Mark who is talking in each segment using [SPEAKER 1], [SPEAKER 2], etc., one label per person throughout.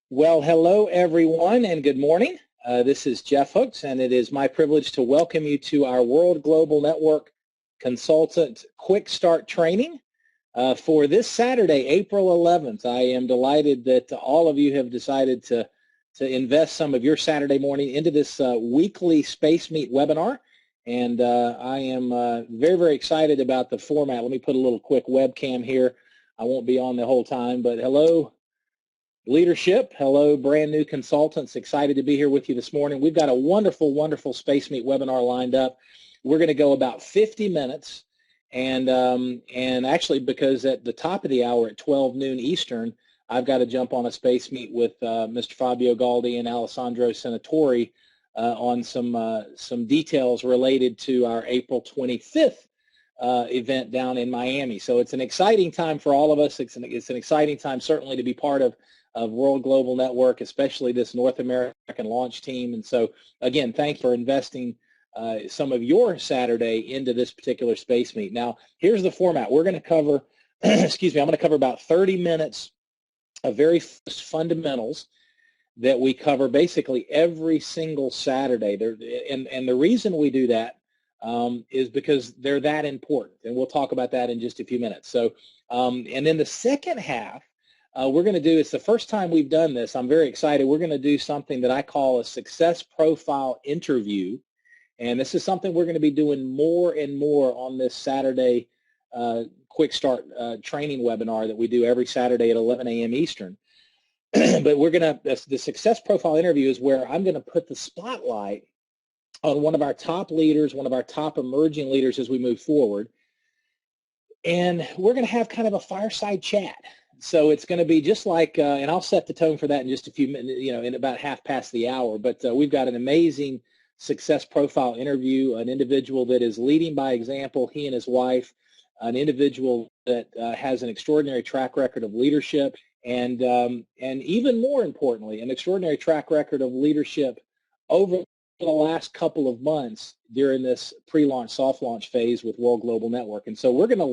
[SPEAKER 1] Well, hello everyone and good morning. This is Jeff Hooks and it is my privilege to welcome you to our World Global Network Consultant Quick Start Training for this Saturday, April 11th. I am delighted that all of you have decided to invest some of your Saturday morning into this weekly Space Meet webinar, and I am very, very excited about the format. Let me put a little quick webcam here. I won't be on the whole time, but hello leadership. Hello, brand new consultants. Excited to be here with you this morning. We've got a wonderful, wonderful Space Meet webinar lined up. We're going to go about 50 minutes, and actually, because at the top of the hour at 12 noon Eastern, I've got to jump on a Space Meet with Mr. Fabio Galdi and Alessandro Senatori on some details related to our April 25th event down in Miami. So it's an exciting time for all of us. It's an exciting time certainly to be part of World Global Network, especially this North American launch team. And so, again, thanks for investing some of your Saturday into this particular Space Meet. Now, here's the format. We're going to cover, excuse me, I'm going to cover about 30 minutes of very fundamentals that we cover basically every single Saturday. And the reason we do that is because they're that important. And we'll talk about that in just a few minutes. So, and then the second half, we're going to do, it's the first time we've done this. I'm very excited. We're going to do something that I call a success profile interview. And this is something we're going to be doing more and more on this Saturday quick start training webinar that we do every Saturday at 11 a.m. Eastern. But we're going to, the success profile interview is where I'm going to put the spotlight on one of our top leaders, one of our top emerging leaders as we move forward. And we're going to have kind of a fireside chat. So it's going to be just like, and I'll set the tone for that in just a few minutes, in about half past the hour. But we've got an amazing success profile interview, an individual that is leading by example, he and his wife, an individual that has an extraordinary track record of leadership, and even more importantly, an extraordinary track record of leadership over the last couple of months during this pre-launch, soft launch phase with World Global Network. And so we're going to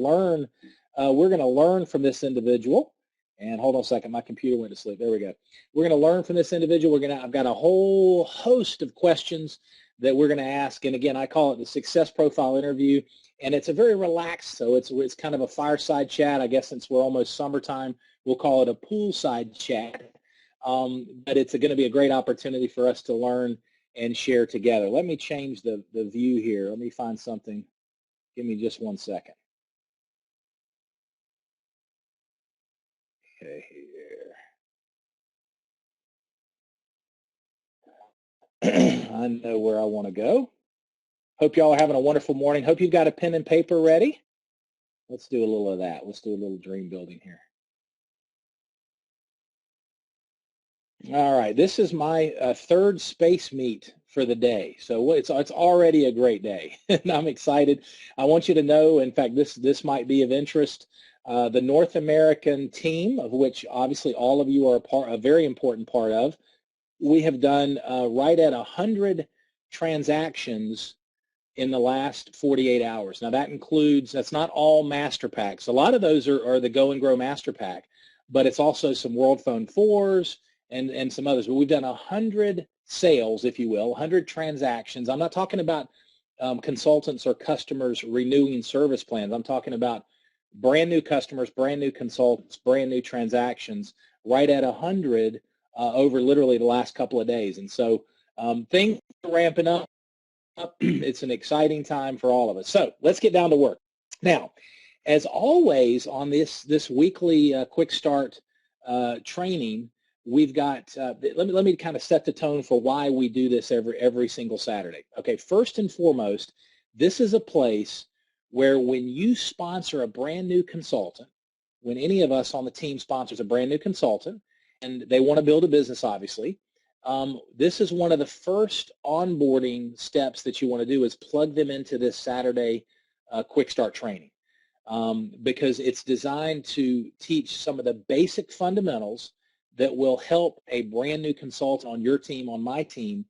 [SPEAKER 1] learn from this individual. And hold on a second, my computer went to sleep. There we go. We're going to learn from this individual. I've got a whole host of questions that we're going to ask. And again, I call it the success profile interview. And it's a very relaxed, so it's kind of a fireside chat. I guess since we're almost summertime, we'll call it a poolside chat. But it's going to be a great opportunity for us to learn and share together. Let me change the view here. Let me find something. Give me just one second. Okay, here. I know where I want to go. Hope y'all are having a wonderful morning. Hope you've got a pen and paper ready. Let's do a little of that. Let's do a little dream building here. All right, this is my third Space Meet for the day. So it's already a great day, and I'm excited. I want you to know, in fact, this might be of interest. The North American team, of which obviously all of you are a very important part of, we have done right at 100 transactions in the last 48 hours. Now that's not all master packs. A lot of those are the Go and Grow master pack, but it's also some World Phone 4s and some others. But we've done 100 sales, if you will, 100 transactions. I'm not talking about consultants or customers renewing service plans. I'm talking about brand new customers, brand new consultants, brand new transactions, right at 100 over literally the last couple of days. And so things are ramping up. It's an exciting time for all of us. So let's get down to work. Now, as always on this weekly quick start training, we've got, let me kind of set the tone for why we do this every single Saturday. Okay, first and foremost, this is a place where when you sponsor a brand new consultant, when any of us on the team sponsors a brand new consultant, and they want to build a business, obviously, this is one of the first onboarding steps that you want to do is plug them into this Saturday quick start training because it's designed to teach some of the basic fundamentals that will help a brand new consultant on your team, on my team,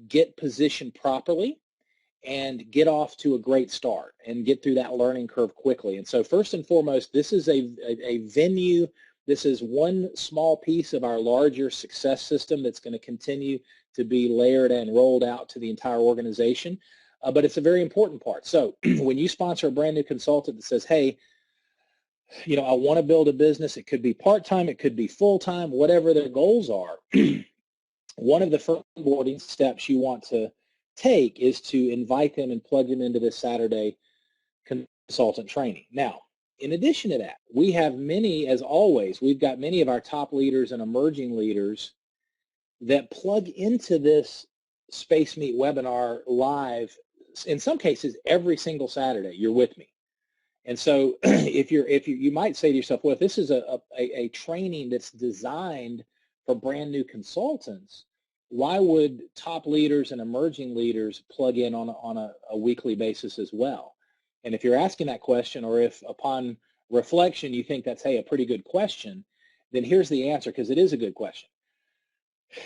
[SPEAKER 1] get positioned properly and get off to a great start and get through that learning curve quickly. And so first and foremost, this is a venue This is one small piece of our larger success system that's going to continue to be layered and rolled out to the entire organization. But it's a very important part. So when you sponsor a brand new consultant that says, hey, you know, I want to build a business, it could be part-time, it could be full-time, whatever their goals are, one of the first onboarding steps you want to take is to invite them and plug them into this Saturday consultant training. Now, in addition to that, we have many, as always, we've got many of our top leaders and emerging leaders that plug into this Space Meet webinar live, in some cases, every single Saturday. You're with me. And so if you might say to yourself, well, if this is a training that's designed for brand new consultants, why would top leaders and emerging leaders plug in on a weekly basis as well? And if you're asking that question, or if upon reflection you think that's, hey, a pretty good question, then here's the answer, because it is a good question.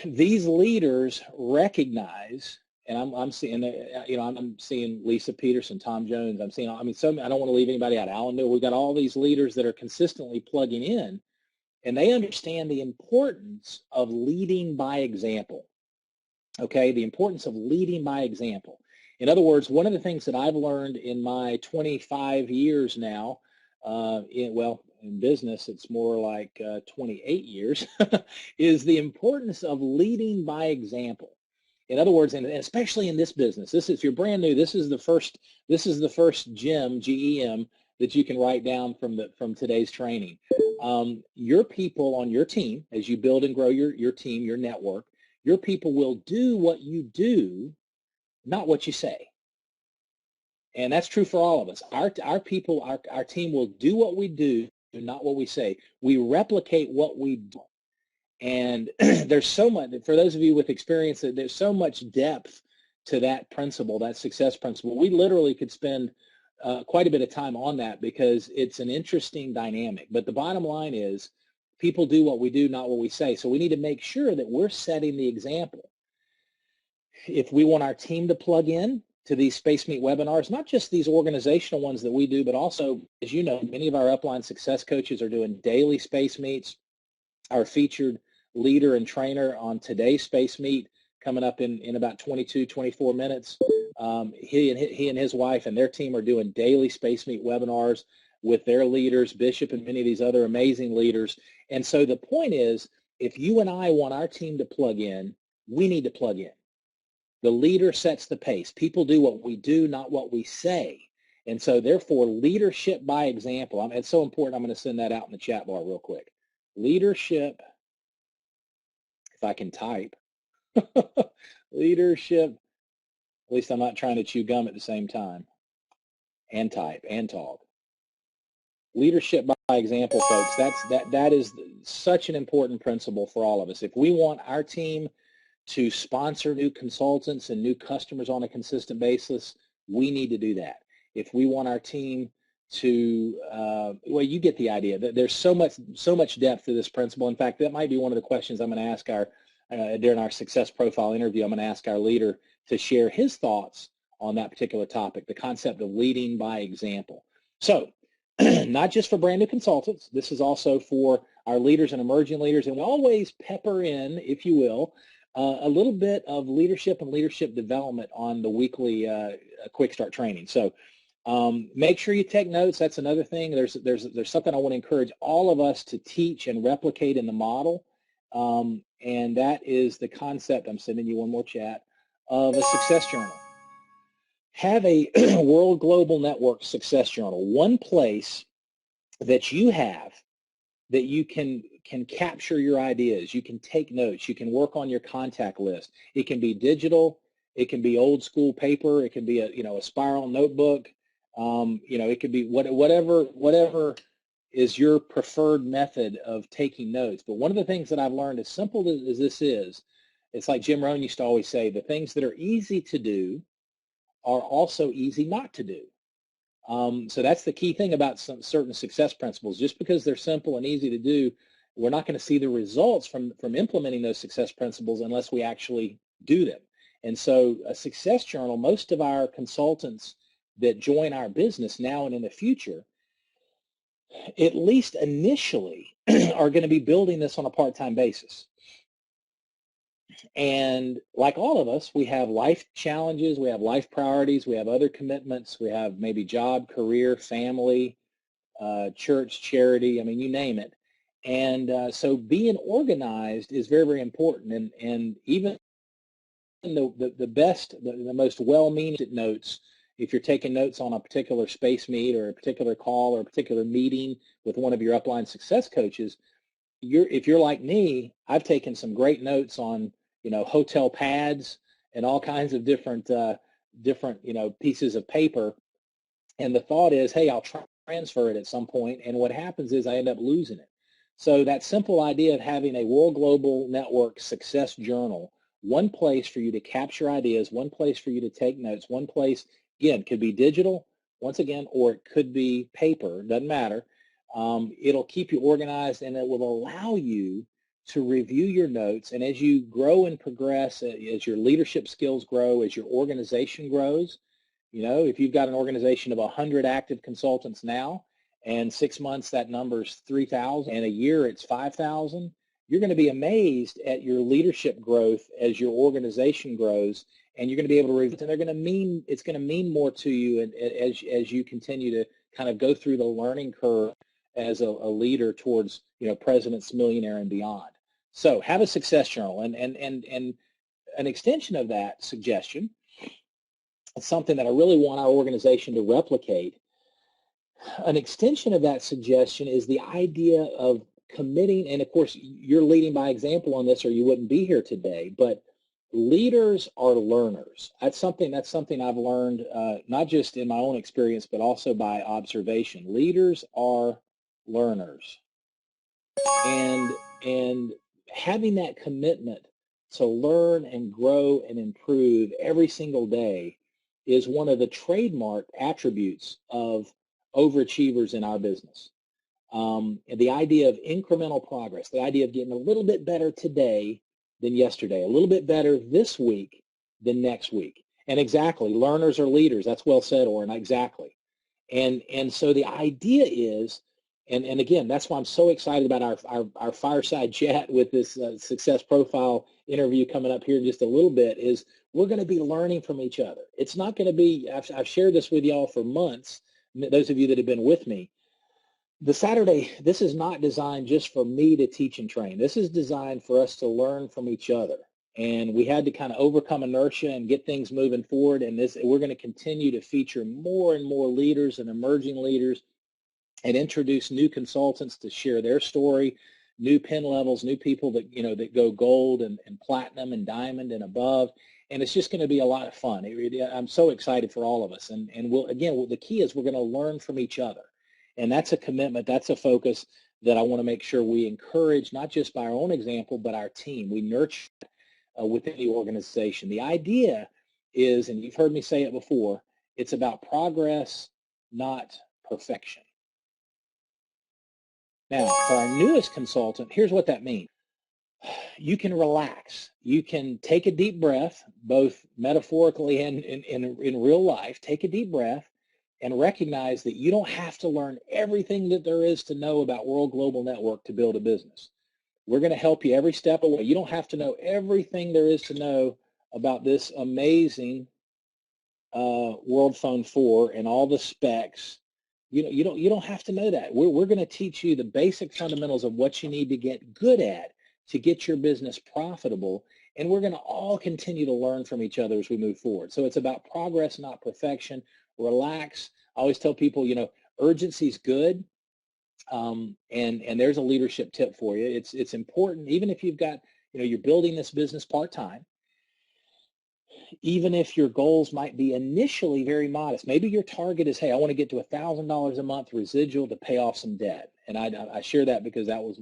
[SPEAKER 1] These leaders recognize, and I'm seeing, you know, I'm seeing Lisa Peterson, Tom Jones. I'm seeing, I mean, I don't want to leave anybody out. Alan Miller. We've got all these leaders that are consistently plugging in, and they understand the importance of leading by example. Okay, the importance of leading by example. In other words, one of the things that I've learned in my 25 years now, in business, it's more like 28 years, is the importance of leading by example. In other words, and especially in this business, if you're brand new, this is the first GEM, GEM, that you can write down from today's training. Your people on your team, as you build and grow your team, your network, your people will do what you do, not what you say. And that's true for all of us. Our people, our team will do what we do, not what we say. We replicate what we do. And there's so much, for those of you with experience, there's so much depth to that principle, that success principle. We literally could spend quite a bit of time on that, because it's an interesting dynamic. But the bottom line is, people do what we do, not what we say. So we need to make sure that we're setting the example. If we want our team to plug in to these Space Meet webinars, not just these organizational ones that we do, but also, as you know, many of our upline success coaches are doing daily Space Meets. Our featured leader and trainer on today's Space Meet, coming up in about 22, 24 minutes, he and his wife and their team are doing daily Space Meet webinars with their leaders, Bishop and many of these other amazing leaders. And so the point is, if you and I want our team to plug in, we need to plug in. The leader sets the pace. People do what we do, not what we say. And so therefore, leadership by example. It's so important. I'm going to send that out in the chat bar real quick. Leadership, if I can type, leadership, at least I'm not trying to chew gum at the same time, and type and talk. Leadership by example, folks, that is such an important principle for all of us. If we want our team to sponsor new consultants and new customers on a consistent basis, we need to do that. If we want our team to, well, you get the idea. There's so much depth to this principle. In fact, that might be one of the questions I'm going to ask during our success profile interview. I'm going to ask our leader to share his thoughts on that particular topic, the concept of leading by example. So, not just for brand new consultants, this is also for our leaders and emerging leaders, and we always pepper in, if you will, a little bit of leadership and leadership development on the weekly Quick Start training. So make sure you take notes. That's another thing. There's something I want to encourage all of us to teach and replicate in the model, and that is the concept, I'm sending you one more chat, of a success journal. Have a World Global Network success journal, one place that you have that you can capture your ideas. You can take notes. You can work on your contact list. It can be digital. It can be old school paper. It can be a spiral notebook. It could be whatever is your preferred method of taking notes. But one of the things that I've learned, as simple as this is, it's like Jim Rohn used to always say, the things that are easy to do are also easy not to do. So that's the key thing about some certain success principles. Just because they're simple and easy to do, we're not going to see the results from implementing those success principles unless we actually do them. And so a success journal, most of our consultants that join our business now and in the future, at least initially, are going to be building this on a part-time basis. And like all of us, we have life challenges, we have life priorities, we have other commitments, we have maybe job, career, family, church, charity, I mean, you name it. And so being organized is very, very important. And even the most well-meaning notes, if you're taking notes on a particular space meet or a particular call or a particular meeting with one of your upline success coaches, if you're like me, I've taken some great notes on, hotel pads and all kinds of different, pieces of paper. And the thought is, hey, I'll transfer it at some point. And what happens is I end up losing it. So that simple idea of having a World Global Network success journal, one place for you to capture ideas, one place for you to take notes, one place, again, could be digital, once again, or it could be paper, doesn't matter. It'll keep you organized, and it will allow you to review your notes. And as you grow and progress, as your leadership skills grow, as your organization grows, if you've got an organization of 100 active consultants now, and 6 months that number's 3,000, and a year it's 5,000, you're going to be amazed at your leadership growth as your organization grows, and you're going to be able to review, and it's going to mean more to you, and as you continue to kind of go through the learning curve as a leader towards President's Millionaire and beyond. So have a success journal, and an extension of that suggestion, something that I really want our organization to replicate. An extension of that suggestion is the idea of committing, and of course you're leading by example on this or you wouldn't be here today, but leaders are learners. That's something I've learned, not just in my own experience, but also by observation. Leaders are learners. And having that commitment to learn and grow and improve every single day is one of the trademark attributes of overachievers in our business. And the idea of incremental progress, the idea of getting a little bit better today than yesterday, a little bit better this week than next week. And exactly, learners are leaders. That's well said, Oren, exactly. And so the idea is, and again, that's why I'm so excited about our fireside chat with this success profile interview coming up here in just a little bit, is we're going to be learning from each other. It's not going to be, I've shared this with y'all for months, those of you that have been with me. The Saturday, this is not designed just for me to teach and train. This is designed for us to learn from each other. And we had to kind of overcome inertia and get things moving forward. And we're going to continue to feature more and more leaders and emerging leaders and introduce new consultants to share their story, new pin levels, new people that, that go gold and platinum and diamond and above. And it's just going to be a lot of fun. I'm so excited for all of us. And the key is we're going to learn from each other. And that's a commitment, that's a focus that I want to make sure we encourage, not just by our own example, but our team. We nurture within the organization. The idea is, and you've heard me say it before, it's about progress, not perfection. Now, for our newest consultant, here's what that means. You can relax. You can take a deep breath, both metaphorically and in real life. Take a deep breath and recognize that you don't have to learn everything that there is to know about World Global Network to build a business. We're going to help you every step of the way. You don't have to know everything there is to know about this amazing World Phone 4 and all the specs. You don't have to know that. We're going to teach you the basic fundamentals of what you need to get good at to get your business profitable, and we're going to all continue to learn from each other as we move forward. So it's about progress, not perfection. Relax. I always tell people, urgency is good. And there's a leadership tip for you. It's important, even if you've got, you're building this business part-time, even if your goals might be initially very modest. Maybe your target is, hey, I want to get to $1,000 a month residual to pay off some debt. And I share that because that was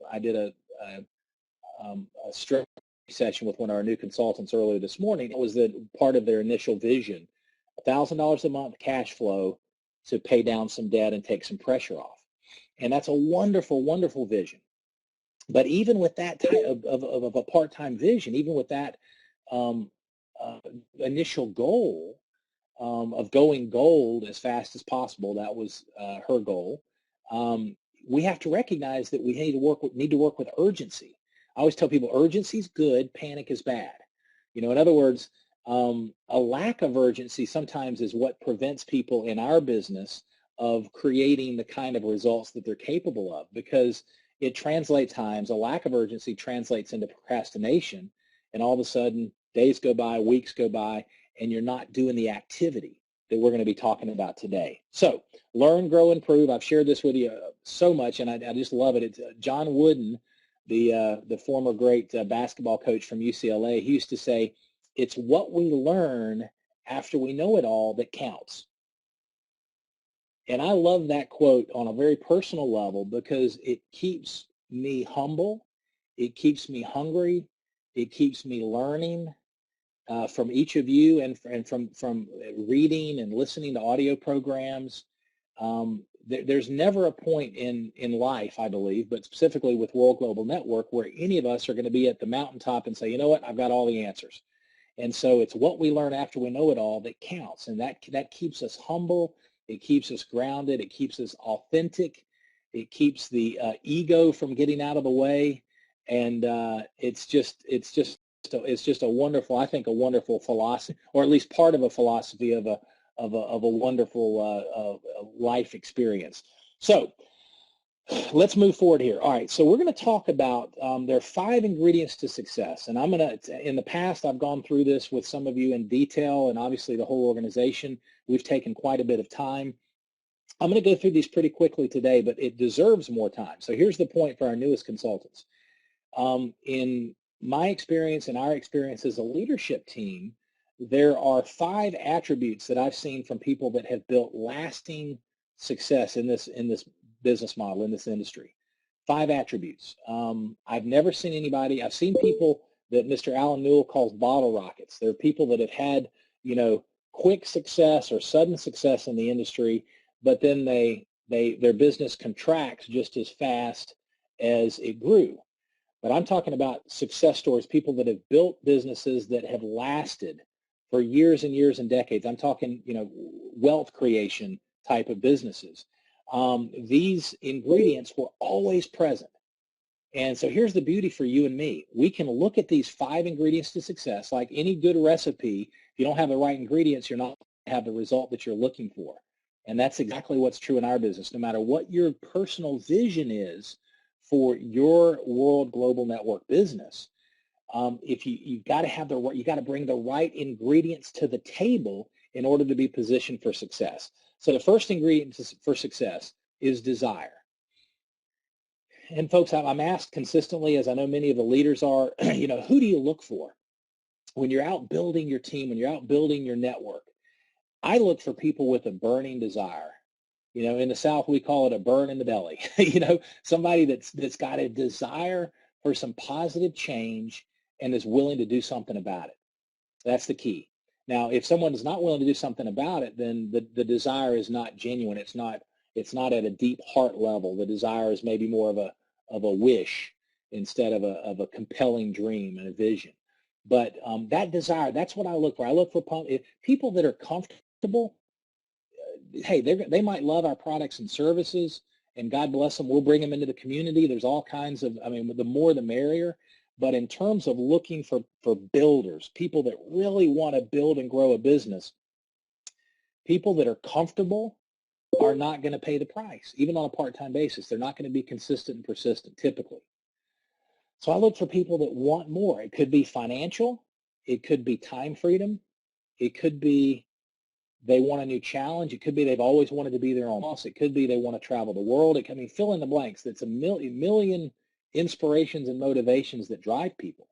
[SPEAKER 1] I did a strategy session with one of our new consultants earlier this morning. It was part of their initial vision, $1,000 a month cash flow to pay down some debt and take some pressure off. And that's a wonderful, wonderful vision. But even with that type of a part-time vision, even with that initial goal of going gold as fast as possible, that was her goal. we have to recognize that we need to work with urgency. I always tell people urgency is good, panic is bad. You know, in other words, a lack of urgency sometimes is what prevents people in our business of creating the kind of results that they're capable of, because it translates times, a lack of urgency translates into procrastination, and all of a sudden days go by, weeks go by, and you're not doing the activity that we're going to be talking about today. So learn, grow, improve. I've shared this with you so much, and I just love it. It's John Wooden, the former great basketball coach from UCLA. He used to say, it's what we learn after we know it all that counts. And I love that quote on a very personal level because it keeps me humble, it keeps me hungry, it keeps me learning from each of you, and from reading and listening to audio programs. There's never a point in life, I believe, but specifically with World Global Network, where any of us are going to be at the mountaintop and say, you know what, I've got all the answers. And so it's what we learn after we know it all that counts, and that keeps us humble. It keeps us grounded. It keeps us authentic. It keeps the ego from getting out of the way, and it's just a wonderful, I think, a wonderful philosophy, or at least part of a philosophy of a wonderful life experience. So let's move forward here. All right, so we're going to talk about there are 5 ingredients to success, and I'm going to, in the past, I've gone through this with some of you in detail, and obviously the whole organization, we've taken quite a bit of time. I'm going to go through these pretty quickly today, but it deserves more time. So here's the point for our newest consultants. In my experience and our experience as a leadership team, there are 5 attributes that I've seen from people that have built lasting success in this business model, in this industry. 5 attributes. I've never seen anybody, I've seen people that Mr. Alan Newell calls bottle rockets. There are people that have had, you know, quick success or sudden success in the industry, but then their business contracts just as fast as it grew. But I'm talking about success stories, people that have built businesses that have lasted for years and years and decades. I'm talking, you know, wealth creation type of businesses. These ingredients were always present. And so here's the beauty for you and me. We can look at these 5 ingredients to success. Like any good recipe, if you don't have the right ingredients, you're not going to have the result that you're looking for. And that's exactly what's true in our business. No matter what your personal vision is for your World Global Network business, if you've got to have you got to bring the right ingredients to the table in order to be positioned for success. So the first ingredient for success is desire. And folks, I'm asked consistently, as I know many of the leaders are, you know, who do you look for when you're out building your team, when you're out building your network? I look for people with a burning desire. You know, in the South, we call it a burn in the belly. You know, somebody that's got a desire for some positive change and is willing to do something about it. That's the key. Now, if someone is not willing to do something about it, then the desire is not genuine. It's not at a deep heart level. The desire is maybe more of a wish instead of a compelling dream and a vision. But that desire, that's what I look for. I look for people that are comfortable. Hey, they might love our products and services, and God bless them. We'll bring them into the community. There's all kinds of, I mean, the more the merrier. But in terms of looking for builders, people that really want to build and grow a business, people that are comfortable are not going to pay the price, even on a part-time basis. They're not going to be consistent and persistent, typically. So I look for people that want more. It could be financial. It could be time freedom. It could be they want a new challenge. It could be they've always wanted to be their own boss. It could be they want to travel the world. I mean, fill in the blanks. That's a million inspirations and motivations that drive people.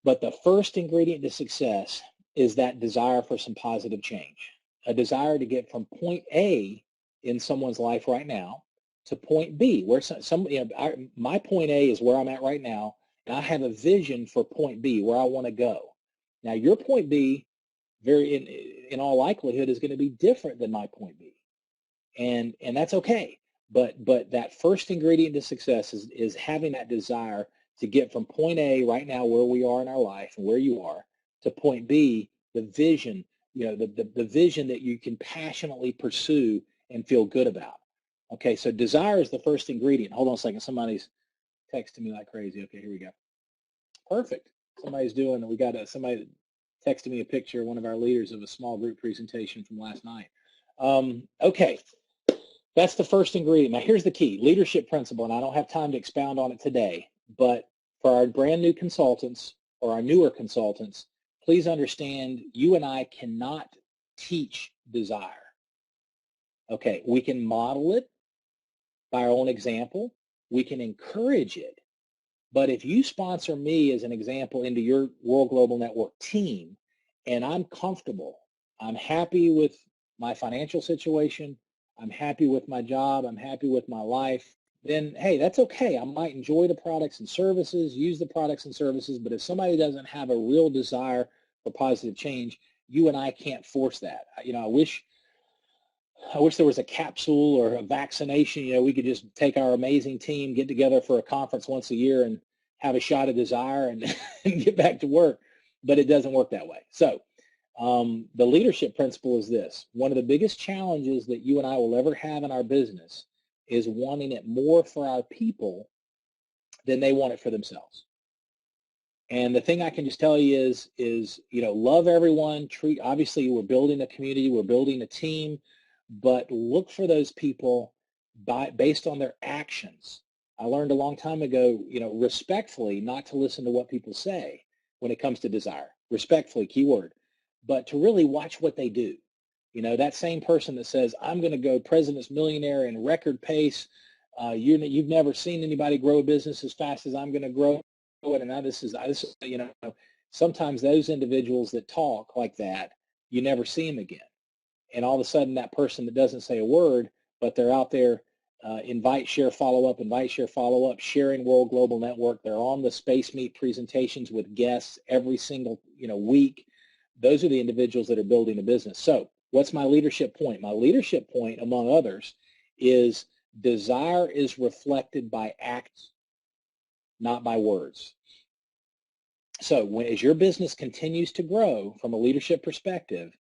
[SPEAKER 1] But the first ingredient to success is that desire for some positive change, a desire to get from point A in someone's life right now to point B, where my point A is where I'm at right now, and I have a vision for point B, where I want to go. Now, your point B, in all likelihood, is going to be different than my point B, and that's okay. But that first ingredient to success is having that desire to get from point A right now, where we are in our life and where you are, to point B, the vision, you know, the vision that you can passionately pursue and feel good about. Okay, so desire is the first ingredient. Hold on a second. Somebody's texting me like crazy. Okay, here we go. Perfect. We got somebody texted me a picture of one of our leaders of a small group presentation from last night. Okay, that's the first ingredient. Now here's the key, leadership principle, and I don't have time to expound on it today, but for our brand new consultants or our newer consultants, please understand you and I cannot teach desire. Okay, we can model it by our own example. We can encourage it. But if you sponsor me as an example into your World Global Network team, and I'm comfortable, I'm happy with my financial situation, I'm happy with my job, I'm happy with my life, then hey, that's okay. I might enjoy the products and services, use the products and services, but if somebody doesn't have a real desire for positive change, you and I can't force that. I wish there was a capsule or a vaccination. We could just take our amazing team, get together for a conference once a year and have a shot of desire and, and get back to work, but it doesn't work that way. So the leadership principle is this. One of the biggest challenges that you and I will ever have in our business is wanting it more for our people than they want it for themselves. And the thing I can just tell you is love everyone. Obviously, we're building a community, we're building a team, but look for those people based on their actions. I learned a long time ago, respectfully, not to listen to what people say when it comes to desire. Respectfully, keyword, but to really watch what they do. That same person that says, I'm going to go President's Millionaire in record pace. You've never seen anybody grow a business as fast as I'm going to grow it. And now this is, sometimes those individuals that talk like that, you never see them again. And all of a sudden that person that doesn't say a word, but they're out there, invite, share, follow up, sharing World Global Network. They're on the Space Meet presentations with guests every single, week. Those are the individuals that are building a business. So what's my leadership point? My leadership point, among others, is desire is reflected by acts, not by words. So as your business continues to grow from a leadership perspective,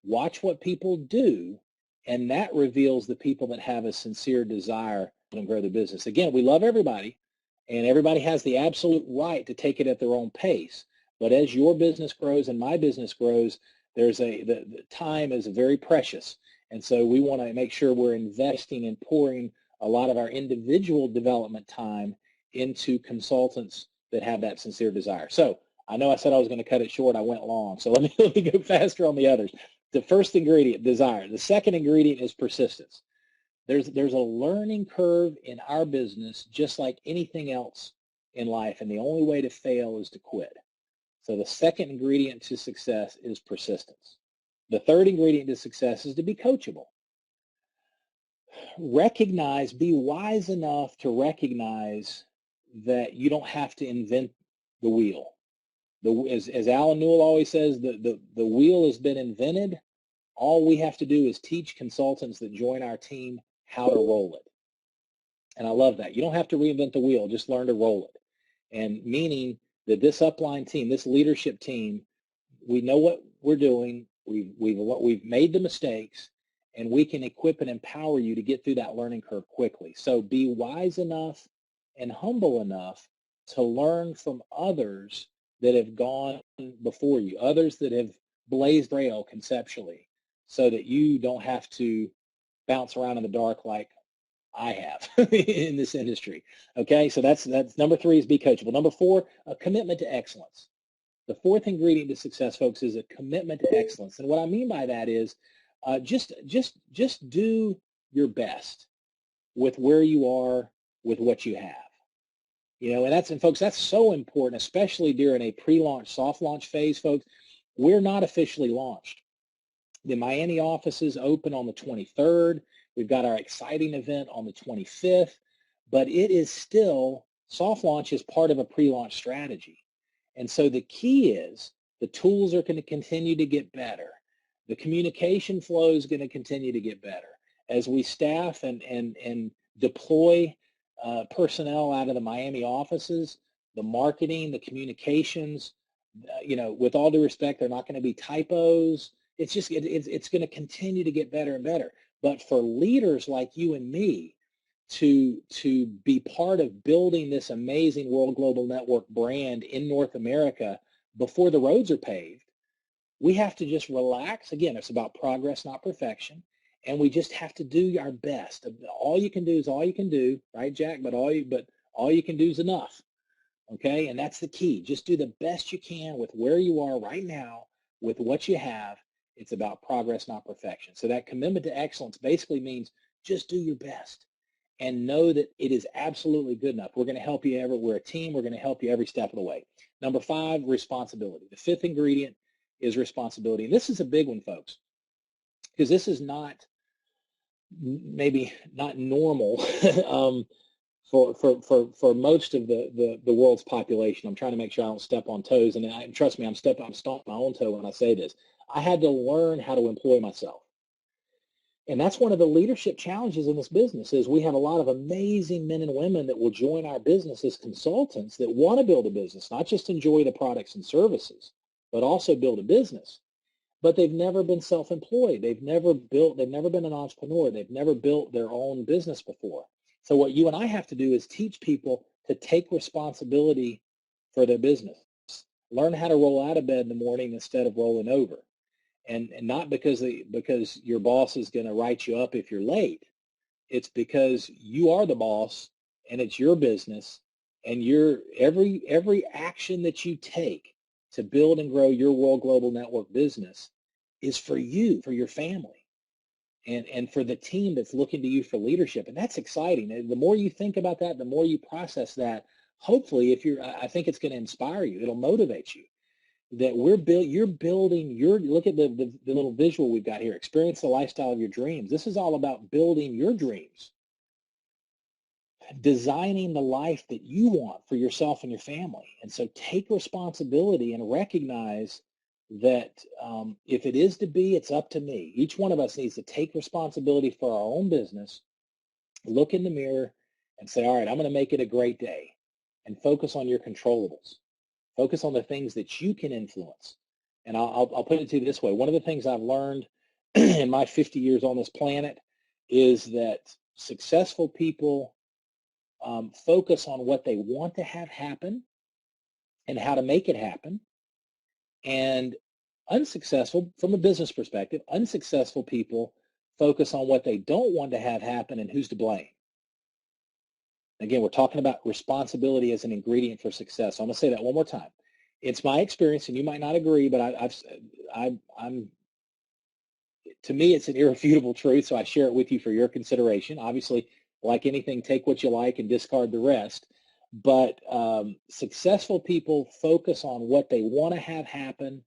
[SPEAKER 1] watch what people do, and that reveals the people that have a sincere desire to grow the business. Again, we love everybody, and everybody has the absolute right to take it at their own pace. But as your business grows and my business grows, the time is very precious. And so we want to make sure we're investing and pouring a lot of our individual development time into consultants that have that sincere desire. So I know I said I was going to cut it short. I went long. So let me go faster on the others. The first ingredient, desire. The second ingredient is persistence. There's a learning curve in our business, just like anything else in life, and the only way to fail is to quit. So the second ingredient to success is persistence. The third ingredient to success is to be coachable. Be wise enough to recognize that you don't have to invent the wheel. As Alan Newell always says, the wheel has been invented. All we have to do is teach consultants that join our team how to roll it. And I love that. You don't have to reinvent the wheel, just learn to roll it. And meaning that this upline team, this leadership team, we know what we're doing, we've made the mistakes, and we can equip and empower you to get through that learning curve quickly. So be wise enough and humble enough to learn from others that have gone before you, others that have blazed trail conceptually, so that you don't have to bounce around in the dark like I have in this industry. Okay, so that's number 3 is be coachable. Number 4, a commitment to excellence. The fourth ingredient to success, folks, is a commitment to excellence. And what I mean by that is just do your best with where you are, with what you have. And folks, that's so important, especially during a pre-launch, soft launch phase, folks. We're not officially launched. The Miami offices open on the 23rd. We've got our exciting event on the 25th, but it is still, soft launch is part of a pre-launch strategy. And so the key is the tools are going to continue to get better. The communication flow is going to continue to get better as we staff and deploy personnel out of the Miami offices. The marketing, the communications, with all due respect, they're not going to be typos. It's going to continue to get better and better. But for leaders like you and me to be part of building this amazing World Global Network brand in North America before the roads are paved. We have to just relax. Again, it's about progress, not perfection. And we just have to do our best. All you can do is all you can do, right, Jack? But all you can do is enough. Okay, and that's the key. Just do the best you can with where you are right now, with what you have. It's about progress, not perfection. So that commitment to excellence basically means just do your best and know that it is absolutely good enough. We're going to help you we're a team. We're going to help you every step of the way. Number 5, responsibility. The 5th ingredient is responsibility. And this is a big one, folks, because this is maybe not normal for most of the world's population. I'm trying to make sure I don't step on toes, and trust me, I'm stomping my own toe when I say this. I had to learn how to employ myself. And that's one of the leadership challenges in this business is we have a lot of amazing men and women that will join our business as consultants that want to build a business, not just enjoy the products and services, but also build a business. But they've never been self-employed. They've never been an entrepreneur. They've never built their own business before. So what you and I have to do is teach people to take responsibility for their business. Learn how to roll out of bed in the morning instead of rolling over. And not because your boss is going to write you up if you're late. It's because you are the boss and it's your business, and every action that you take to build and grow your World Global Network business is for you, for your family, and for the team that's looking to you for leadership. And that's exciting. And the more you think about that, the more you process that, hopefully, I think it's going to inspire you. It'll motivate you. That you're building look at the little visual we've got here. Experience the lifestyle of your dreams. This is all about building your dreams, designing the life that you want for yourself and your family. And so take responsibility and recognize that if it is to be, it's up to me. Each one of us needs to take responsibility for our own business, look in the mirror and say, all right, I'm going to make it a great day, and focus on your controllables. Focus on the things that you can influence. And I'll put it to you this way. One of the things I've learned in my 50 years on this planet is that successful people focus on what they want to have happen and how to make it happen. And unsuccessful, from a business perspective, unsuccessful people focus on what they don't want to have happen and who's to blame. Again, we're talking about responsibility as an ingredient for success. So I'm going to say that one more time. It's my experience, and you might not agree, but to me, it's an irrefutable truth, so I share it with you for your consideration. Obviously, like anything, take what you like and discard the rest. But successful people focus on what they want to have happen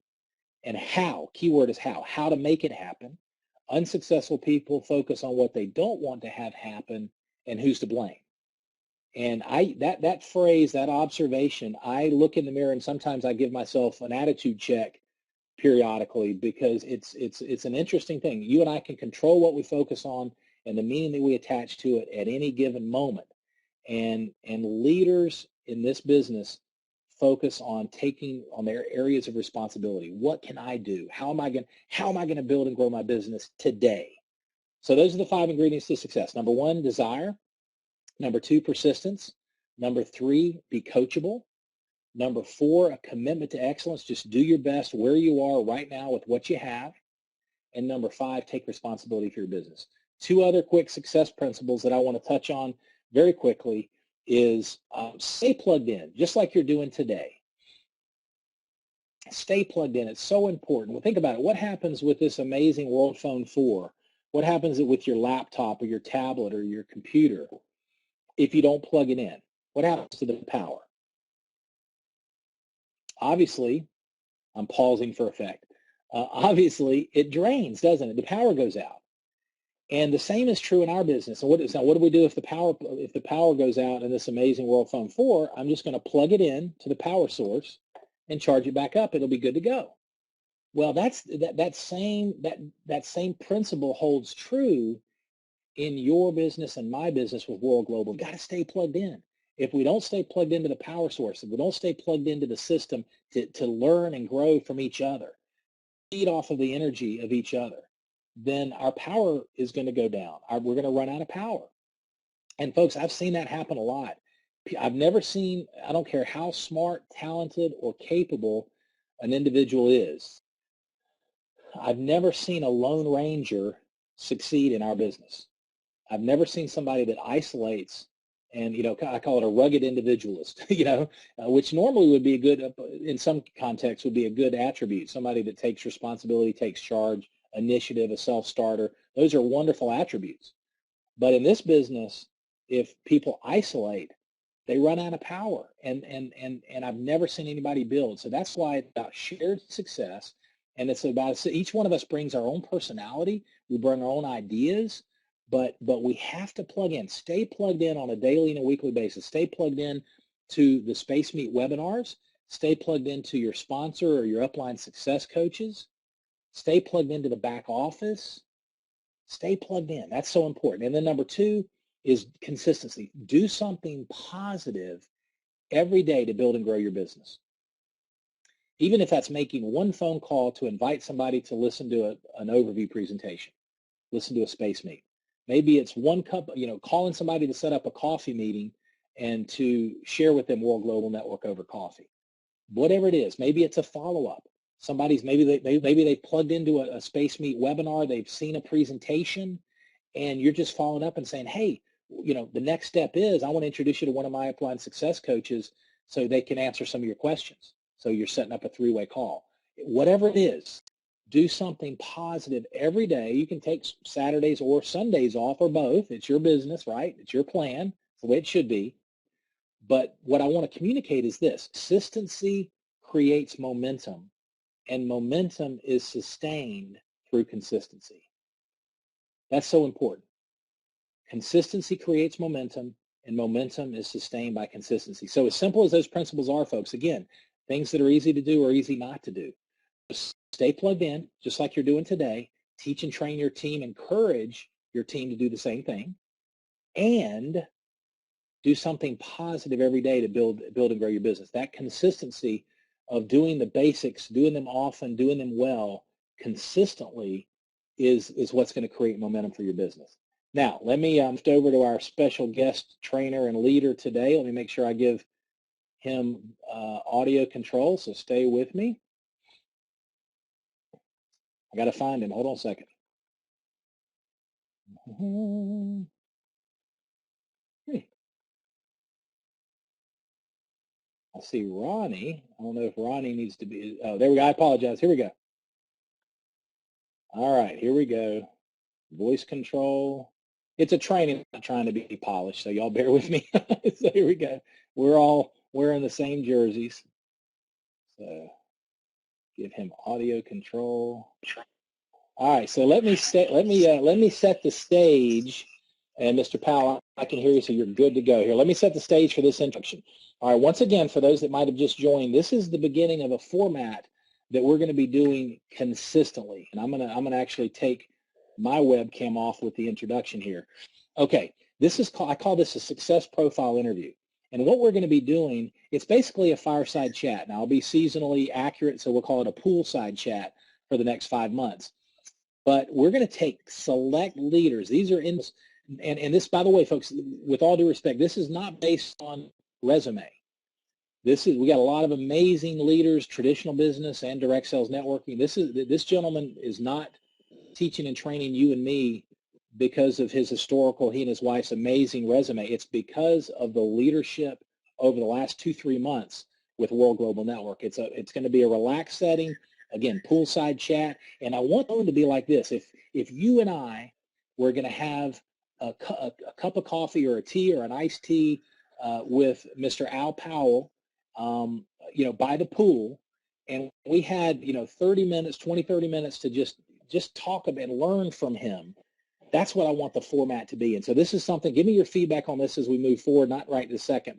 [SPEAKER 1] and how. Keyword is how to make it happen. Unsuccessful people focus on what they don't want to have happen and who's to blame. And that phrase, that observation, I look in the mirror and sometimes I give myself an attitude check periodically, because it's an interesting thing. You and I can control what we focus on and the meaning that we attach to it at any given moment. And leaders in this business focus on taking on their areas of responsibility. What can I do? How am I going to build and grow my business today? So those are the 5 ingredients to success. Number 1, desire. Number 2, persistence. Number 3, be coachable. Number 4, a commitment to excellence. Just do your best where you are right now with what you have. And number 5, take responsibility for your business. 2 other quick success principles that I want to touch on very quickly is stay plugged in, just like you're doing today. Stay plugged in. It's so important. Well, think about it. What happens with this amazing World Phone 4? What happens with your laptop or your tablet or your computer if you don't plug it in? What happens to the power? Obviously, I'm pausing for effect. Obviously, it drains, doesn't it? The power goes out. And the same is true in our business. And what do we do if the power goes out in this amazing World Phone 4? I'm just going to plug it in to the power source and charge it back up. It'll be good to go. Well, that same principle holds true in your business and my business with World Global. We've got to stay plugged in. If we don't stay plugged into the power source, if we don't stay plugged into the system to learn and grow from each other, feed off of the energy of each other, then our power is going to go down. We're going to run out of power. And folks, I've seen that happen a lot. I've never seen, I don't care how smart, talented, or capable an individual is, I've never seen a lone ranger succeed in our business. I've never seen somebody that isolates and, I call it a rugged individualist, which normally would be a good, in some contexts, would be a good attribute. Somebody that takes responsibility, takes charge, initiative, a self-starter. Those are wonderful attributes. But in this business, if people isolate, they run out of power. And I've never seen anybody build. So that's why it's about shared success. And it's about, each one of us brings our own personality. We bring our own ideas. But we have to plug in, stay plugged in on a daily and a weekly basis. Stay plugged in to the Space Meet webinars. Stay plugged into your sponsor or your upline success coaches. Stay plugged into the back office. Stay plugged in. That's so important. And then number 2 is consistency. Do something positive every day to build and grow your business. Even if that's making one phone call to invite somebody to listen to an overview presentation, listen to a Space Meet. Maybe it's one cup, calling somebody to set up a coffee meeting and to share with them World Global Network over coffee. Whatever it is, maybe it's a follow-up. Maybe they plugged into a Space Meet webinar, they've seen a presentation, and you're just following up and saying, hey, the next step is I want to introduce you to one of my upline success coaches so they can answer some of your questions. So you're setting up a 3-way call. Whatever it is, do something positive every day. You can take Saturdays or Sundays off or both. It's your business, right? It's your plan. It's the way it should be. But what I want to communicate is this. Consistency creates momentum, and momentum is sustained through consistency. That's so important. Consistency creates momentum, and momentum is sustained by consistency. So as simple as those principles are, folks, again, things that are easy to do or easy not to do. Stay plugged in, just like you're doing today. Teach and train your team. Encourage your team to do the same thing. And do something positive every day to build and grow your business. That consistency of doing the basics, doing them often, doing them well, consistently is what's going to create momentum for your business. Now, let me shift over to our special guest trainer and leader today. Let me make sure I give him audio control, so stay with me. I got to find him. Hold on a second. I see Ronnie. I don't know if Ronnie needs to be. Oh, there we go. I apologize. Here we go. All right, here we go. Voice control. It's a training. I'm not trying to be polished, so y'all bear with me. So here we go. We're all wearing the same jerseys. So give him audio control. All right, so let me set the stage. And Mr. Powell, I can hear you, so you're good to go here. Let me set the stage for this introduction. All right, once again, for those that might have just joined, this is the beginning of a format that we're going to be doing consistently. And I'm gonna actually take my webcam off with the introduction here. Okay, I call this a success profile interview. And what we're going to be doing, it's basically a fireside chat. Now, I'll be seasonally accurate, so we'll call it a poolside chat for the next 5 months. But we're going to take select leaders. These are in, and this, by the way, folks, with all due respect, this is not based on resume. We got a lot of amazing leaders, traditional business and direct sales networking. This gentleman is not teaching and training you and me because of he and his wife's amazing resume. It's because of the leadership over the last 2-3 months with World Global Network. It's going to be a relaxed setting. Again, poolside chat, and I want them to be like this. If you and I were going to have a cup of coffee or a tea or an iced tea with Mr. Al Powell, by the pool, and we had 30 minutes to just talk about and learn from him. That's what I want the format to be. And so this is something. Give me your feedback on this as we move forward. Not right this second,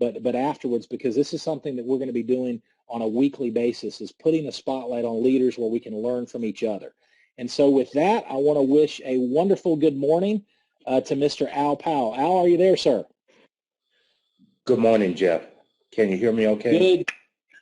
[SPEAKER 1] but afterwards, because this is something that we're going to be doing on a weekly basis, is putting a spotlight on leaders where we can learn from each other. And so with that, I want to wish a wonderful good morning to Mr. Al Powell. Al, are you there, sir?
[SPEAKER 2] Good morning, Jeff. Can you hear me okay?
[SPEAKER 1] Good.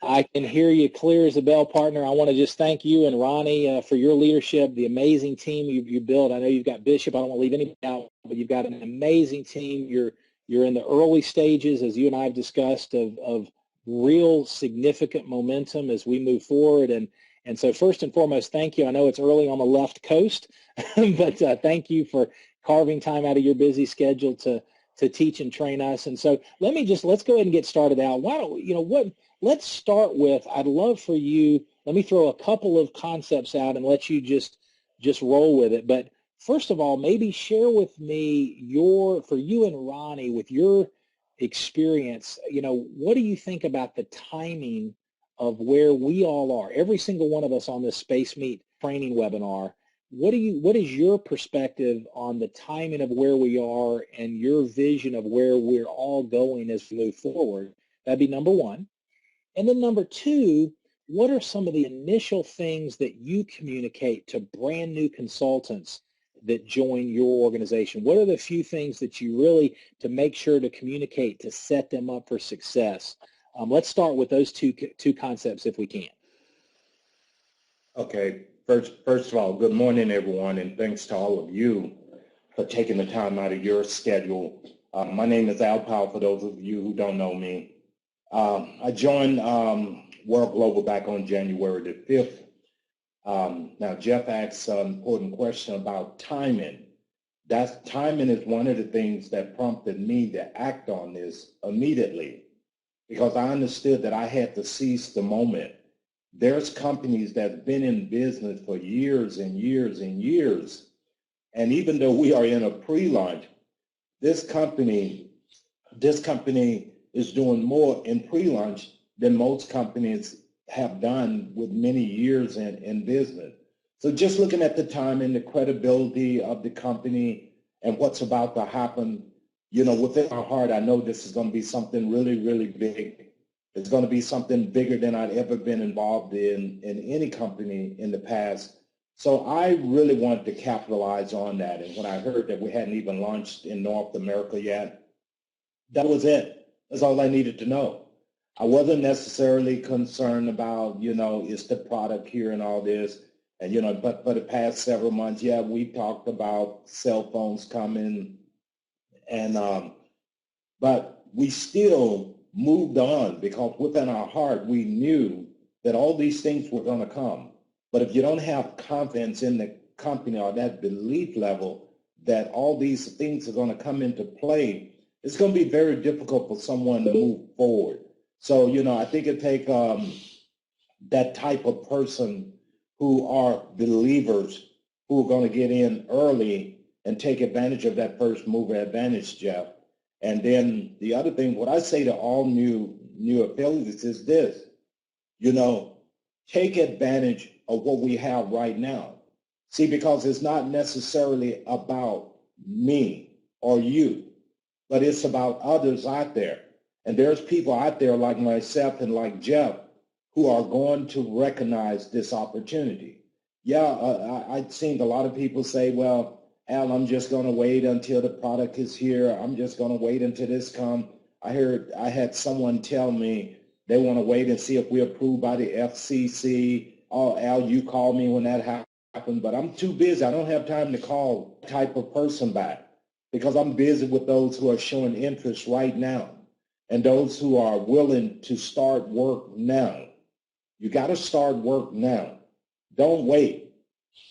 [SPEAKER 1] I can hear you clear as a bell, partner. I want to just thank you and Ronnie for your leadership, the amazing team you built. I know you've got Bishop. I don't want to leave anybody out, but you've got an amazing team. You're in the early stages, as you and I have discussed, of real significant momentum as we move forward. And so first and foremost, thank you. I know it's early on the left coast, but thank you for carving time out of your busy schedule to teach and train us. And so let's go ahead and get started out. Why don't let's start with, I'd love for you, let me throw a couple of concepts out and let you just roll with it. But first of all, maybe share with me for you and Ronnie, with your experience, what do you think about the timing of where we all are? Every single one of us on this Space Meet training webinar, what is your perspective on the timing of where we are and your vision of where we're all going as we move forward? That'd be number one. And then number two, what are some of the initial things that you communicate to brand new consultants that join your organization? What are the few things that you really to make sure to communicate to set them up for success? Let's start with those two concepts if we can.
[SPEAKER 2] Okay. First of all, good morning, everyone, and thanks to all of you for taking the time out of your schedule. My name is Al Powell, for those of you who don't know me. I joined World Global back on January the 5th. Now, Jeff asked an important question about timing. Timing is one of the things that prompted me to act on this immediately, because I understood that I had to seize the moment. There's companies that have been in business for years and years and years. And even though we are in a pre-launch, this company is doing more in pre-launch than most companies have done with many years in business. So just looking at the time and the credibility of the company and what's about to happen, within my heart, I know this is going to be something really, really big. It's going to be something bigger than I'd ever been involved in any company in the past. So I really wanted to capitalize on that. And when I heard that we hadn't even launched in North America yet, that was it. That's all I needed to know. I wasn't necessarily concerned about, is the product here and all this. And, but for the past several months, yeah, we talked about cell phones coming but we still moved on, because within our heart, we knew that all these things were going to come. But if you don't have confidence in the company or that belief level that all these things are going to come into play, it's going to be very difficult for someone to move forward. So, I think it takes that type of person who are believers, who are going to get in early and take advantage of that first mover advantage, Jeff. And then the other thing, what I say to all new affiliates is this, take advantage of what we have right now. See, because it's not necessarily about me or you, but it's about others out there. And there's people out there like myself and like Jeff who are going to recognize this opportunity. Yeah, I've seen a lot of people say, well, Al, I'm just going to wait until the product is here. I'm just going to wait until this comes. I had someone tell me they want to wait and see if we're approved by the FCC. Oh, Al, you call me when that happens. But I'm too busy. I don't have time to call type of person back, because I'm busy with those who are showing interest right now and those who are willing to start work now. You got to start work now. Don't wait.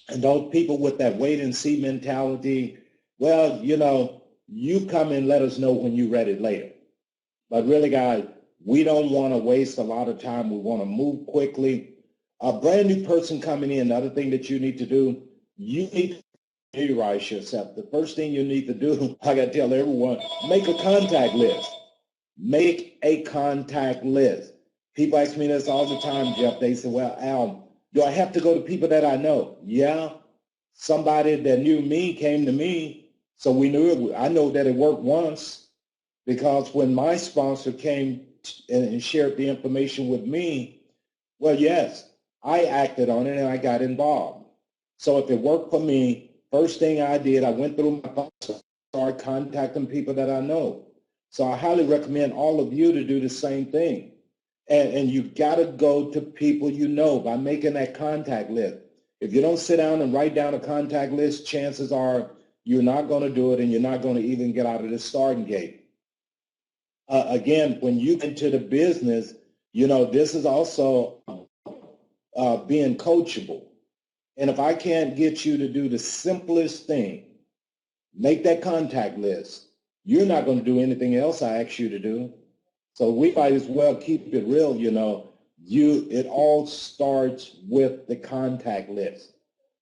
[SPEAKER 2] And those people with that wait and see mentality, well, you come and let us know when you're ready later. But really, guys, we don't want to waste a lot of time. We want to move quickly. A brand new person coming in, the other thing that you need to do, you need to familiarize yourself. The first thing you need to do, I got to tell everyone, make a contact list. Make a contact list. People ask me this all the time, Jeff. They say, well, Al, do I have to go to people that I know? Yeah. Somebody that knew me came to me, so we knew it. I know that it worked once, because when my sponsor came and shared the information with me, well, yes, I acted on it and I got involved. So if it worked for me, first thing I did, I went through my thoughts, started contacting people that I know. So I highly recommend all of you to do the same thing. And you got to go to people you know by making that contact list. If you don't sit down and write down a contact list, chances are you're not going to do it, and you're not going to even get out of the starting gate. Again, when you get into the business, this is also being coachable. And if I can't get you to do the simplest thing, make that contact list, you're not going to do anything else I ask you to do. So we might as well keep it real, it all starts with the contact list.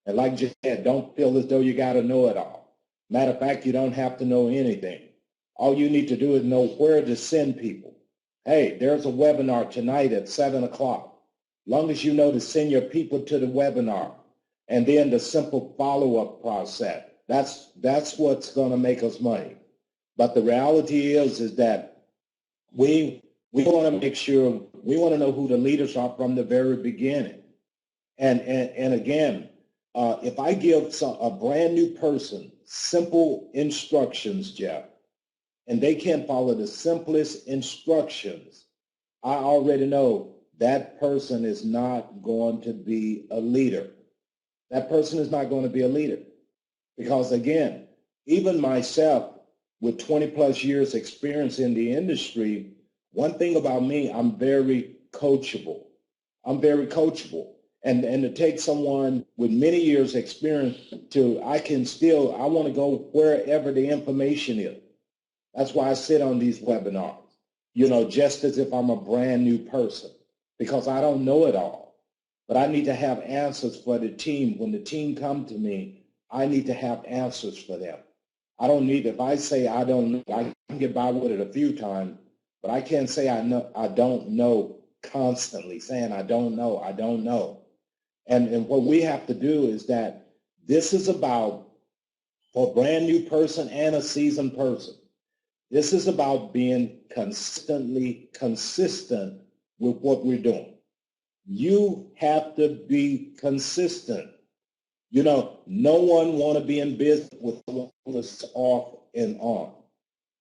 [SPEAKER 2] And like you said, don't feel as though you got to know it all. Matter of fact, you don't have to know anything. All you need to do is know where to send people. Hey, there's a webinar tonight at 7 o'clock. Long as you know to send your people to the webinar, and then the simple follow-up process. That's what's going to make us money. But the reality is that we want to make sure, we want to know who the leaders are from the very beginning. And again, if I give a brand new person simple instructions, Jeff, and they can't follow the simplest instructions, I already know that person is not going to be a leader. That person is not going to be a leader. Because again, even myself with 20 plus years experience in the industry, one thing about me, I'm very coachable. I'm very coachable. And to take someone with many years experience to, I want to go wherever the information is. That's why I sit on these webinars, just as if I'm a brand new person, because I don't know it all. But I need to have answers for the team. When the team come to me, I need to have answers for them. I don't need, if I say I don't know, I can get by with it a few times, but I can't say I don't know constantly, saying I don't know. And what we have to do is that this is about, for a brand new person and a seasoned person, this is about being consistently consistent with what we're doing. You have to be consistent. No one want to be in business with this off and on.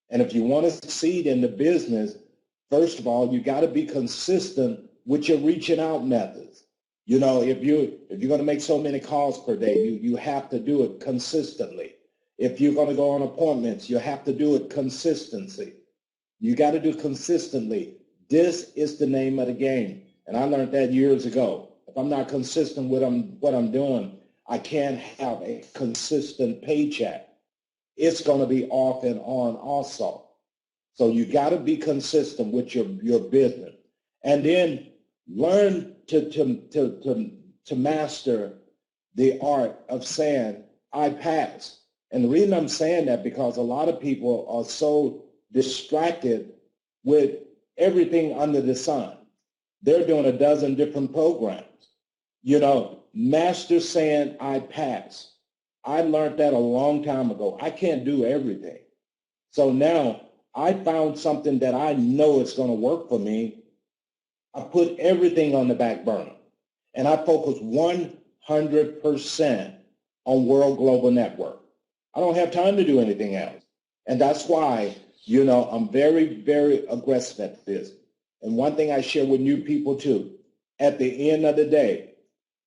[SPEAKER 2] And if you want to succeed in the business, first of all, you got to be consistent with your reaching out methods. If you're going to make so many calls per day, you have to do it consistently. If you're going to go on appointments, you have to do it consistency. You got to do consistently. This is the name of the game. And I learned that years ago. If I'm not consistent with what I'm doing, I can't have a consistent paycheck. It's going to be off and on also. So you got to be consistent with your business. And then learn to master the art of saying, I pass. And the reason I'm saying that, because a lot of people are so distracted with everything under the sun. They're doing a dozen different programs. Master saying, I pass. I learned that a long time ago. I can't do everything. So now I found something that I know is going to work for me. I put everything on the back burner, and I focus 100% on World Global Network. I don't have time to do anything else. And that's why, I'm very, very aggressive at this. And one thing I share with new people too, at the end of the day,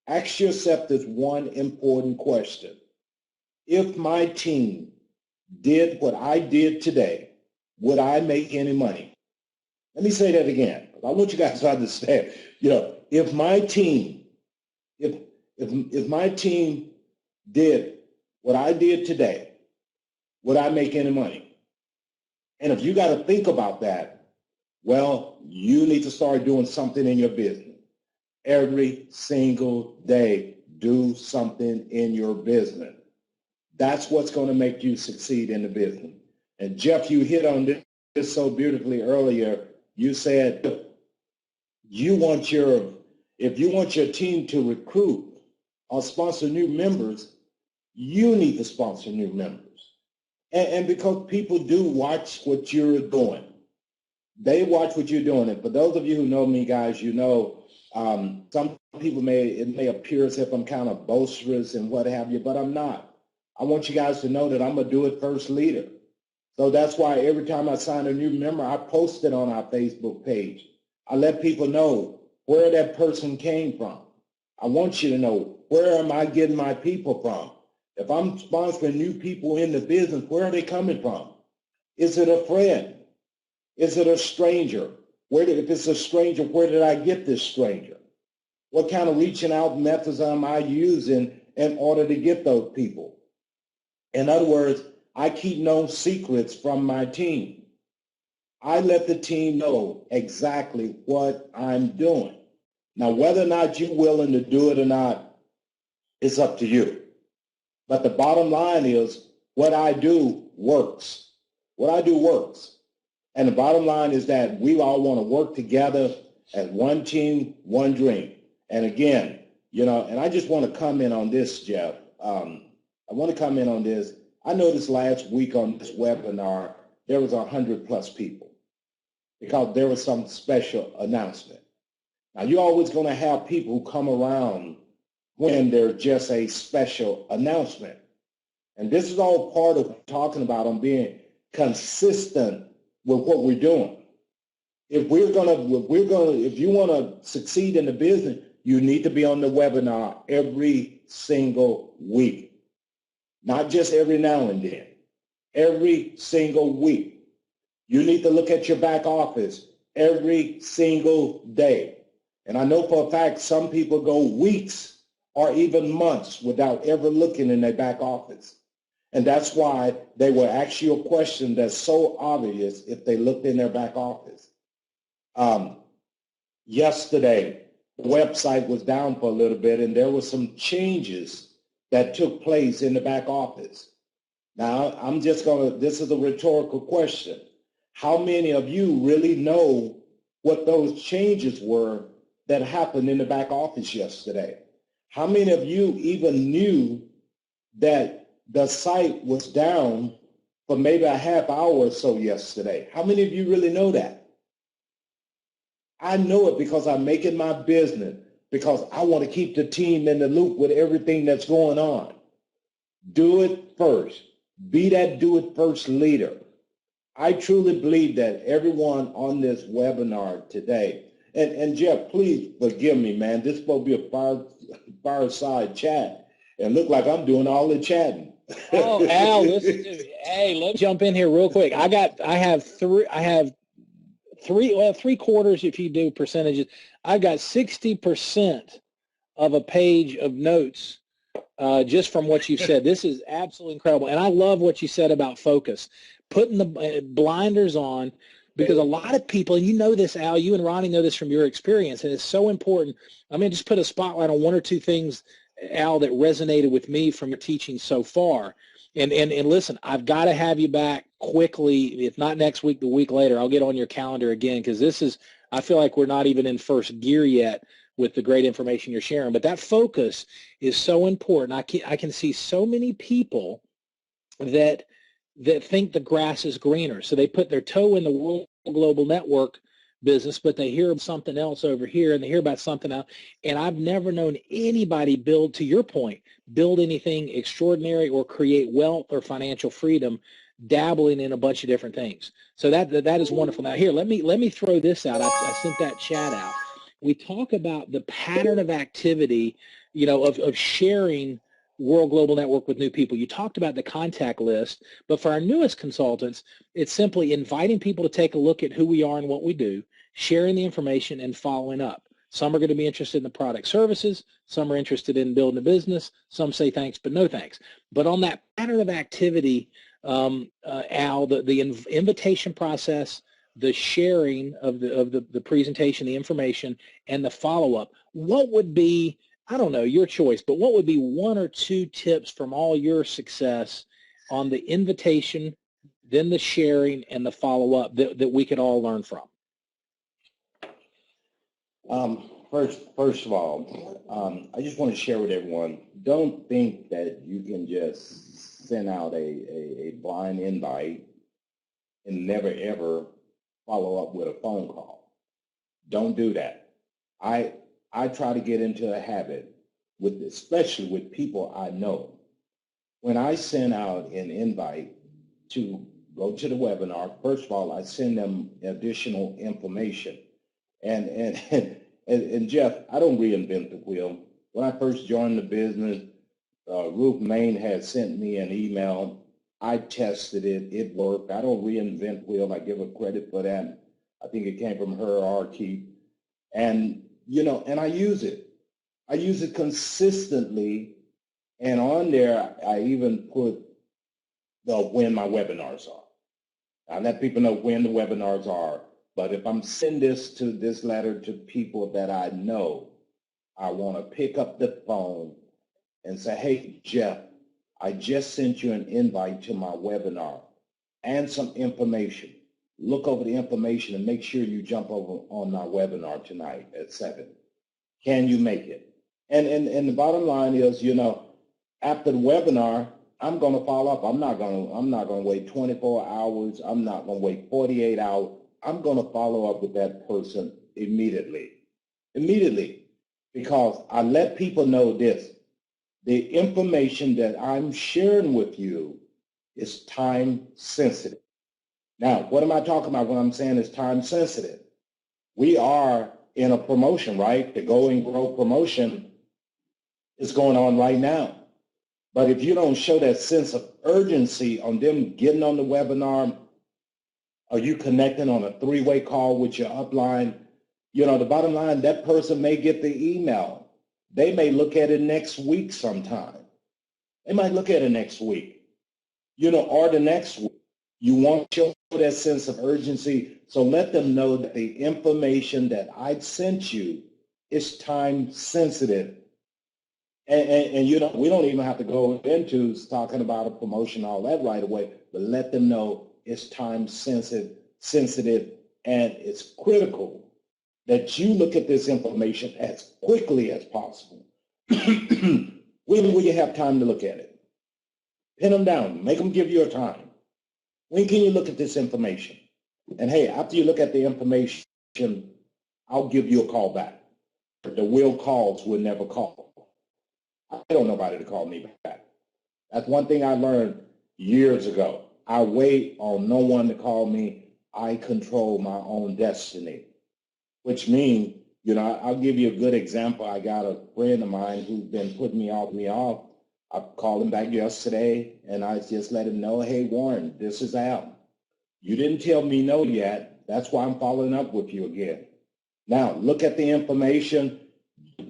[SPEAKER 2] ask yourself this one important question. If my team did what I did today, would I make any money? Let me say that again. I want you guys to understand, if my team, if my team did what I did today, would I make any money? And if you got to think about that, well, you need to start doing something in your business. Every single day, do something in your business. That's what's going to make you succeed in the business. And Jeff, you hit on this so beautifully earlier. You said if you want your team to recruit or sponsor new members, you need to sponsor new members. And because people do watch what you're doing. They watch what you're doing. And for those of you who know me, guys, some people it may appear as if I'm kind of boisterous and what have you, but I'm not. I want you guys to know that I'm a do-it-first leader. So that's why every time I sign a new member, I post it on our Facebook page. I let people know where that person came from. I want you to know, where am I getting my people from? If I'm sponsoring new people in the business, where are they coming from? Is it a friend? Is it a stranger? If it's a stranger, where did I get this stranger? What kind of reaching out methods am I using in order to get those people? In other words, I keep no secrets from my team. I let the team know exactly what I'm doing. Now, whether or not you're willing to do it or not, it's up to you. But the bottom line is, what I do works. What I do works. And the bottom line is that we all want to work together as one team, one dream. And again, and I just want to comment on this, Jeff. I want to comment on this. I noticed last week on this webinar, there was 100+ people because there was some special announcement. Now, you're always going to have people who come around when there's just a special announcement. And this is all part of talking about on being consistent with what we're doing. If you want to succeed in the business, you need to be on the webinar every single week, not just every now and then, every single week. You need to look at your back office every single day. And I know for a fact some people go weeks or even months without ever looking in their back office. And that's why they will ask you a question that's so obvious if they looked in their back office. Yesterday, the website was down for a little bit, and there were some changes that took place in the back office. Now, this is a rhetorical question. How many of you really know what those changes were that happened in the back office yesterday? How many of you even knew that the site was down for maybe a half hour or so yesterday? How many of you really know that? I know it because I make it my business, because I want to keep the team in the loop with everything that's going on. Do it first. Be that do it first leader. I truly believe that everyone on this webinar today, and Jeff, please forgive me, man. This is supposed to be a fireside chat, and look like I'm doing all the chatting.
[SPEAKER 1] Oh, Al, listen to me. Hey, let me jump in here real quick. I have three quarters if you do percentages. I've got 60% of a page of notes just from what you said. This is absolutely incredible. And I love what you said about focus, putting the blinders on, because a lot of people, and you know this, Al, you and Ronnie know this from your experience, and it's so important. I'm going to just put a spotlight on one or two things, Al, that resonated with me from your teaching so far. And listen, I've got to have you back quickly, if not next week, the week later. I'll get on your calendar again, because I feel like we're not even in first gear yet with the great information you're sharing. But that focus is so important. I can see so many people that think the grass is greener. So they put their toe in the World Global Network business, but they hear something else over here, and they hear about something else. And I've never known anybody build, to your point, build anything extraordinary or create wealth or financial freedom dabbling in a bunch of different things. So that is wonderful. Now here, let me throw this out. I sent that chat out. We talk about the pattern of activity, of sharing World Global Network with new people. You talked about the contact list, but for our newest consultants, it's simply inviting people to take a look at who we are and what we do, sharing the information, and following up. Some are going to be interested in the product services. Some are interested in building a business. Some say thanks, but no thanks. But on that pattern of activity, Al, the invitation process, the sharing of the presentation, the information, and the follow-up, what would be, I don't know, your choice, but what would be one or two tips from all your success on the invitation, then the sharing, and the follow-up that we could all learn from?
[SPEAKER 2] First of all, I just want to share with everyone, don't think that you can just send out a blind invite and never, ever follow up with a phone call. Don't do that. I try to get into a habit, especially with people I know. When I send out an invite to go to the webinar, first of all, I send them additional information. And Jeff, I don't reinvent the wheel. When I first joined the business, Ruth Main had sent me an email. I tested it. It worked. I don't reinvent wheel. I give her credit for that. I think it came from her hierarchy. And, and I use it. I use it consistently. And on there, I even put when my webinars are. I let people know when the webinars are. But if I'm sending this letter to people that I know, I want to pick up the phone and say, hey, Jeff, I just sent you an invite to my webinar and some information. Look over the information and make sure you jump over on my webinar tonight at 7. Can you make it? And the bottom line is, after the webinar, I'm going to follow up. I'm not going to wait 24 hours. I'm not going to wait 48 hours. I'm going to follow up with that person immediately, because I let people know this. The information that I'm sharing with you is time sensitive. Now, what am I talking about when I'm saying it's time sensitive? We are in a promotion, right? The Go and Grow promotion is going on right now. But if you don't show that sense of urgency on them getting on the webinar, are you connecting on a 3-way call with your upline? The bottom line, that person may get the email. They may look at it next week sometime. They might look at it next week, or the next week. You want to show that sense of urgency. So let them know that the information that I sent you is time sensitive. And we don't even have to go into talking about a promotion, all that right away, but let them know it's time sensitive, and it's critical that you look at this information as quickly as possible. When will you have time to look at it? Pin them down. Make them give you a time. When can you look at this information? And hey, after you look at the information, I'll give you a call back. The will calls will never call. I don't know nobody to call me back. That's one thing I learned years ago. I wait on no one to call me. I control my own destiny, which means, I'll give you a good example. I got a friend of mine who's been putting me off. I called him back yesterday, and I just let him know, hey, Warren, this is Al. You didn't tell me no yet. That's why I'm following up with you again. Now, look at the information.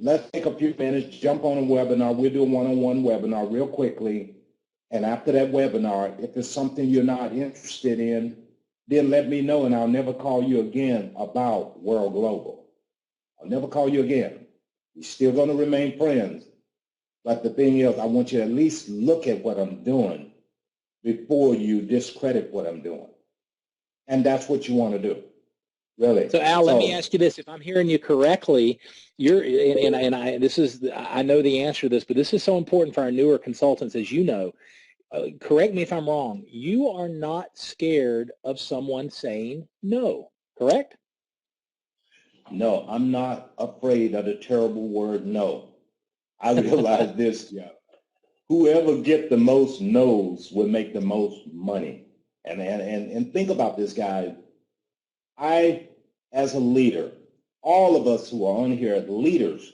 [SPEAKER 2] Let's take a few minutes, jump on a webinar. We'll do a one-on-one webinar real quickly. And after that webinar, if it's something you're not interested in, then let me know, and I'll never call you again about World Global. I'll never call you again. We're still going to remain friends. But the thing is, I want you to at least look at what I'm doing before you discredit what I'm doing. And that's what you want to do. Really.
[SPEAKER 1] So Al, let me ask you this: if I'm hearing you correctly, I know the answer to this, but this is so important for our newer consultants, as you know. Correct me if I'm wrong. You are not scared of someone saying no, correct?
[SPEAKER 2] No, I'm not afraid of the terrible word no. I realize this, Jeff. Whoever gets the most no's will make the most money. And think about this, guys. I, as a leader, all of us who are on here as leaders,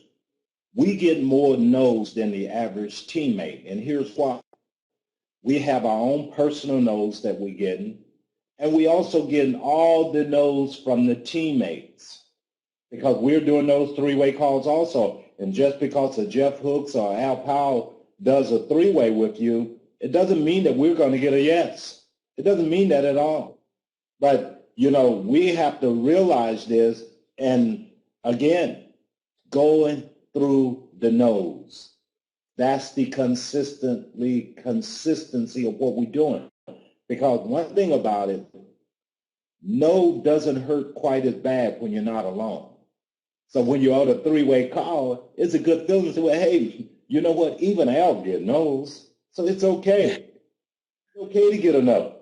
[SPEAKER 2] we get more no's than the average teammate. And here's why. We have our own personal no's that we're getting, and we also getting all the no's from the teammates, because we're doing those 3-way calls also. And just because a Jeff Hooks or Al Powell does a 3-way with you, it doesn't mean that we're going to get a yes. It doesn't mean that at all. But we have to realize this, and again, going through the no's. That's the consistency of what we're doing. Because one thing about it, no doesn't hurt quite as bad when you're not alone. So when you're on a 3-way call, it's a good feeling to say, well, hey, you know what? Even Al get no's. So it's okay. It's okay to get a no.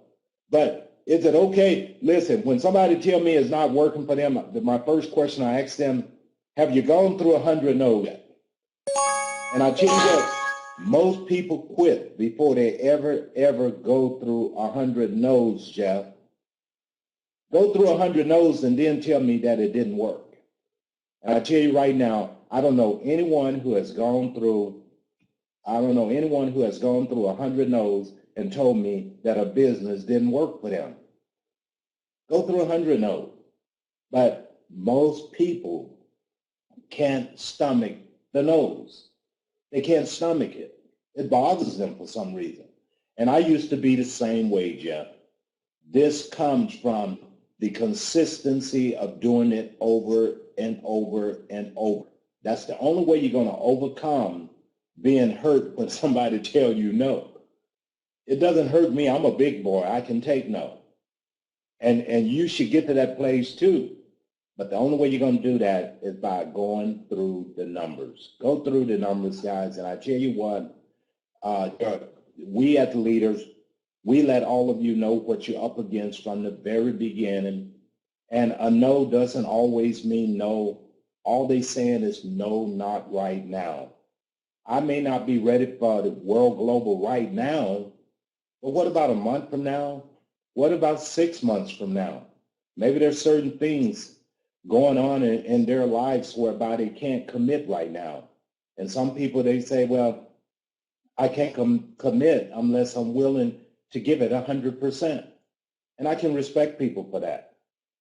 [SPEAKER 2] But is it okay? Listen, when somebody tell me it's not working for them, my first question I ask them, have you gone through 100 no's yet? And I tell you what, most people quit before they ever go through 100 no's, Jeff. Go through 100 no's and then tell me that it didn't work. And I tell you right now, I don't know anyone who has gone through 100 no's and told me that a business didn't work for them. Go through 100 no's. But most people can't stomach the no's. They can't stomach it. It bothers them for some reason. And I used to be the same way, Jeff. This comes from the consistency of doing it over and over and over. That's the only way you're going to overcome being hurt when somebody tells you no. It doesn't hurt me. I'm a big boy. I can take no. And you should get to that place too. But the only way you're going to do that is by going through the numbers. Go through the numbers, guys. And I tell you what, we as leaders, we let all of you know what you're up against from the very beginning. And a no doesn't always mean no. All they saying is no, not right now. I may not be ready for the world global right now, but what about a month from now? What about 6 months from now? Maybe there's certain things going on in their lives whereby they can't commit right now. And some people, they say, well, I can't commit unless I'm willing to give it 100%. And I can respect people for that,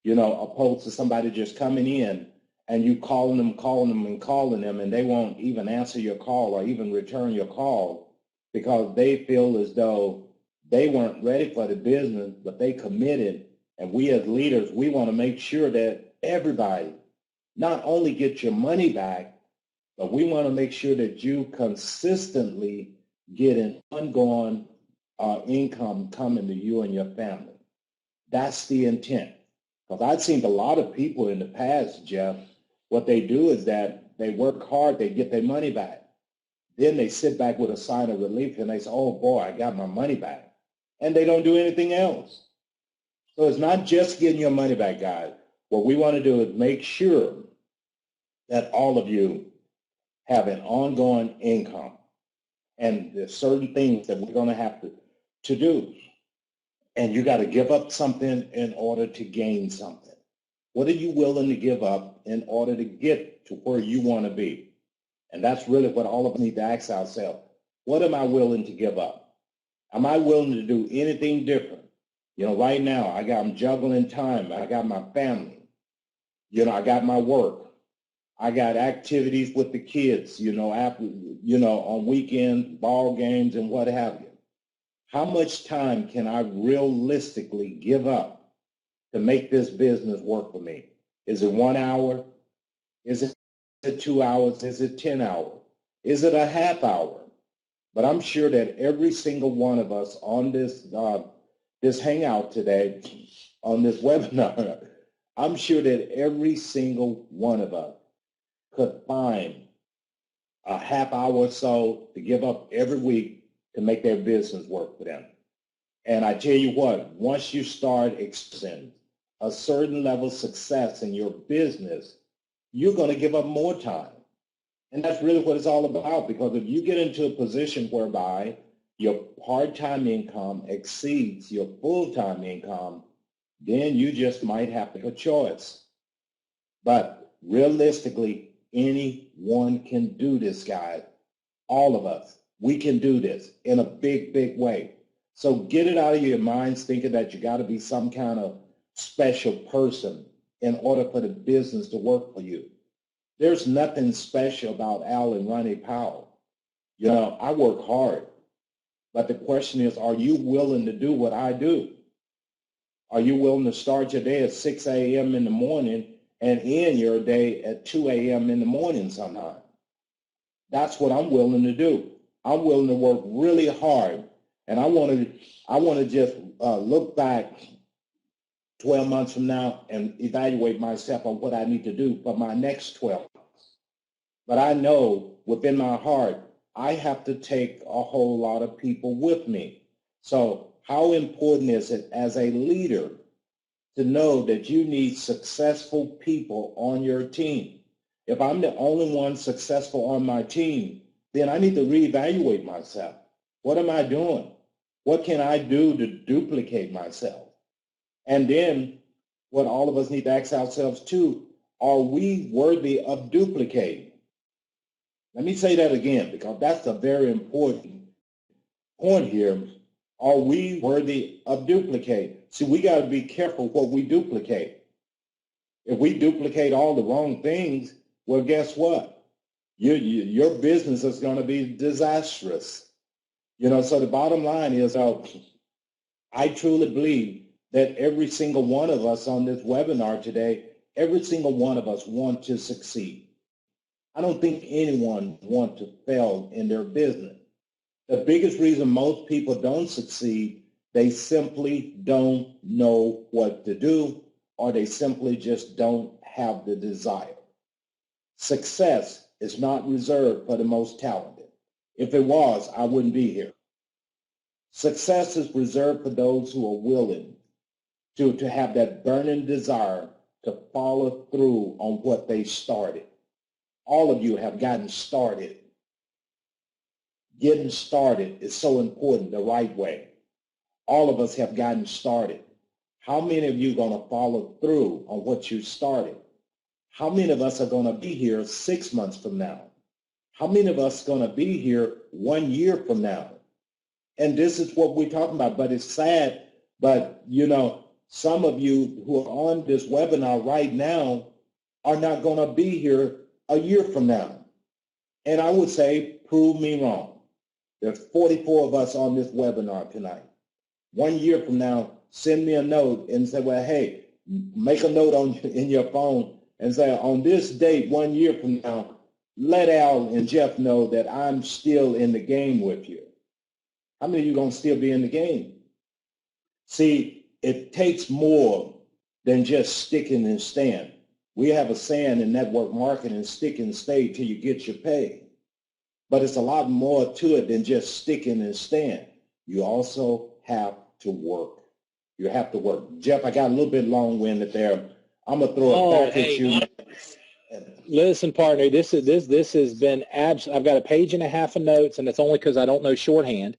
[SPEAKER 2] opposed to somebody just coming in and you calling them, and they won't even answer your call or even return your call because they feel as though they weren't ready for the business, but they committed. And we as leaders, we want to make sure that everybody not only gets your money back, but we want to make sure that you consistently get an ongoing income coming to you and your family. That's the intent. Because I've seen a lot of people in the past, Jeff, what they do is that they work hard, they get their money back. Then they sit back with a sigh of relief and they say, oh boy, I got my money back. And they don't do anything else. So it's not just getting your money back, guys. What we want to do is make sure that all of you have an ongoing income. And there's certain things that we're going to have to do. And you got to give up something in order to gain something. What are you willing to give up in order to get to where you want to be? And that's really what all of us need to ask ourselves. What am I willing to give up? Am I willing to do anything different? Right now, I'm juggling time. I got my family. I got my work. I got activities with the kids, after, on weekends, ball games and what have you. How much time can I realistically give up to make this business work for me? Is it 1 hour? Is it 2 hours? Is it 10 hours? Is it a half hour? But I'm sure that every single one of us on this hangout today, on this webinar, I'm sure that every single one of us could find a half hour or so to give up every week to make their business work for them. And I tell you what, once you start experiencing a certain level of success in your business, you're going to give up more time. And that's really what it's all about, because if you get into a position whereby your part-time income exceeds your full-time income, then you just might have to make a choice. But realistically, anyone can do this, guys. All of us. We can do this in a big, big way. So get it out of your minds thinking that you got to be some kind of special person in order for the business to work for you. There's nothing special about Al and Ronnie Powell. I work hard. But the question is, are you willing to do what I do? Are you willing to start your day at 6 a.m. in the morning and end your day at 2 a.m. in the morning sometime? That's what I'm willing to do. I'm willing to work really hard. And I want to just look back 12 months from now and evaluate myself on what I need to do for my next 12 months. But I know within my heart, I have to take a whole lot of people with me. So how important is it as a leader to know that you need successful people on your team? If I'm the only one successful on my team, then I need to reevaluate myself. What am I doing? What can I do to duplicate myself? And then what all of us need to ask ourselves too, are we worthy of duplicating? Let me say that again, because that's a very important point here. Are we worthy of duplicating? See, we got to be careful what we duplicate. If we duplicate all the wrong things, well, guess what? Your business is going to be disastrous. So the bottom line is, I truly believe that every single one of us on this webinar today, every single one of us want to succeed. I don't think anyone wants to fail in their business. The biggest reason most people don't succeed, they simply don't know what to do, or they simply just don't have the desire. Success is not reserved for the most talented. If it was, I wouldn't be here. Success is reserved for those who are willing to have that burning desire to follow through on what they started. All of you have gotten started. Getting started is so important the right way. All of us have gotten started. How many of you are going to follow through on what you started? How many of us are going to be here 6 months from now? How many of us are going to be here 1 year from now? And this is what we're talking about, but it's sad. But, some of you who are on this webinar right now are not going to be here a year from now. And I would say, prove me wrong. There's 44 of us on this webinar tonight. 1 year from now, send me a note and say, well, hey, make a note in your phone and say, on this date, 1 year from now, let Al and Jeff know that I'm still in the game with you. How many of you going to still be in the game? See, it takes more than just sticking and staying. We have a saying in network marketing, stick and stay till you get your pay. But it's a lot more to it than just sticking and staying. You also have to work. You have to work. Jeff, I got a little bit long-winded there. I'm going to throw it back at you.
[SPEAKER 1] Listen, partner, this has been I've got a page and a half of notes, and it's only because I don't know shorthand.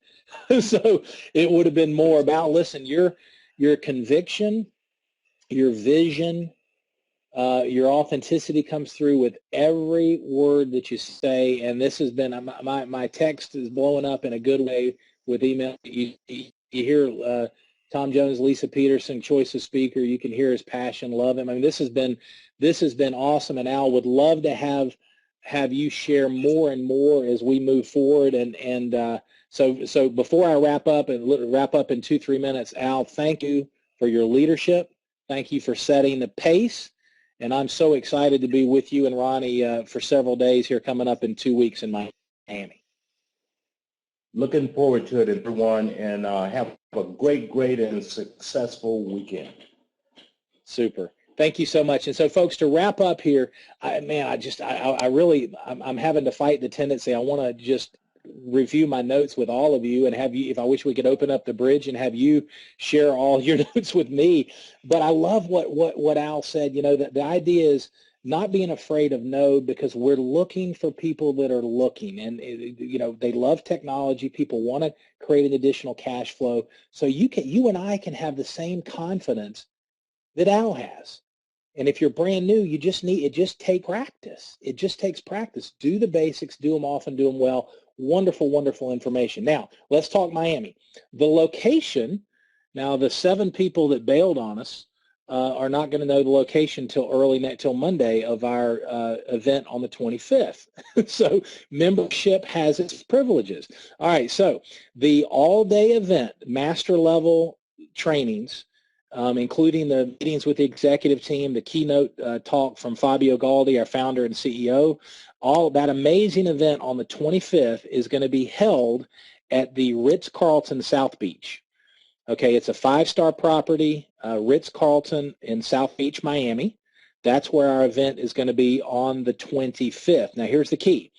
[SPEAKER 1] So it would have been more about, listen, your conviction, your vision, your authenticity comes through with every word that you say, and this has been, my text is blowing up in a good way with email. You hear Tom Jones, Lisa Peterson, choice of speaker. You can hear his passion, love him. I mean, this has been awesome, and Al, would love to have you share more and more as we move forward. So before I wrap up in 2-3 minutes, Al, thank you for your leadership. Thank you for setting the pace. And I'm so excited to be with you and Ronnie for several days here coming up in 2 weeks in Miami.
[SPEAKER 2] Looking forward to it, everyone, and have a great and successful weekend.
[SPEAKER 1] Super. Thank you so much. And so, folks, to wrap up here, I'm having to fight the tendency. I want to just review my notes with all of you and have you, if I wish we could open up the bridge and have you share all your notes with me. But I love what Al said, that the idea is not being afraid of no, because we're looking for people that are looking, and they love technology. People want to create an additional cash flow. So you and I can have the same confidence that Al has. And if you're brand new, it just takes practice. It just takes practice. Do the basics, do them often, do them well. Wonderful, wonderful information. Now, let's talk Miami. The location, now the 7 people that bailed on us are not going to know the location till Monday of our event on the 25th. So membership has its privileges. All right, so the all-day event, master level trainings, including the meetings with the executive team, the keynote talk from Fabio Galdi, our founder and CEO. All that amazing event on the 25th is going to be held at the Ritz-Carlton South Beach. Okay, it's a 5-star property, Ritz-Carlton in South Beach, Miami. That's where our event is going to be on the 25th. Now, here's the key.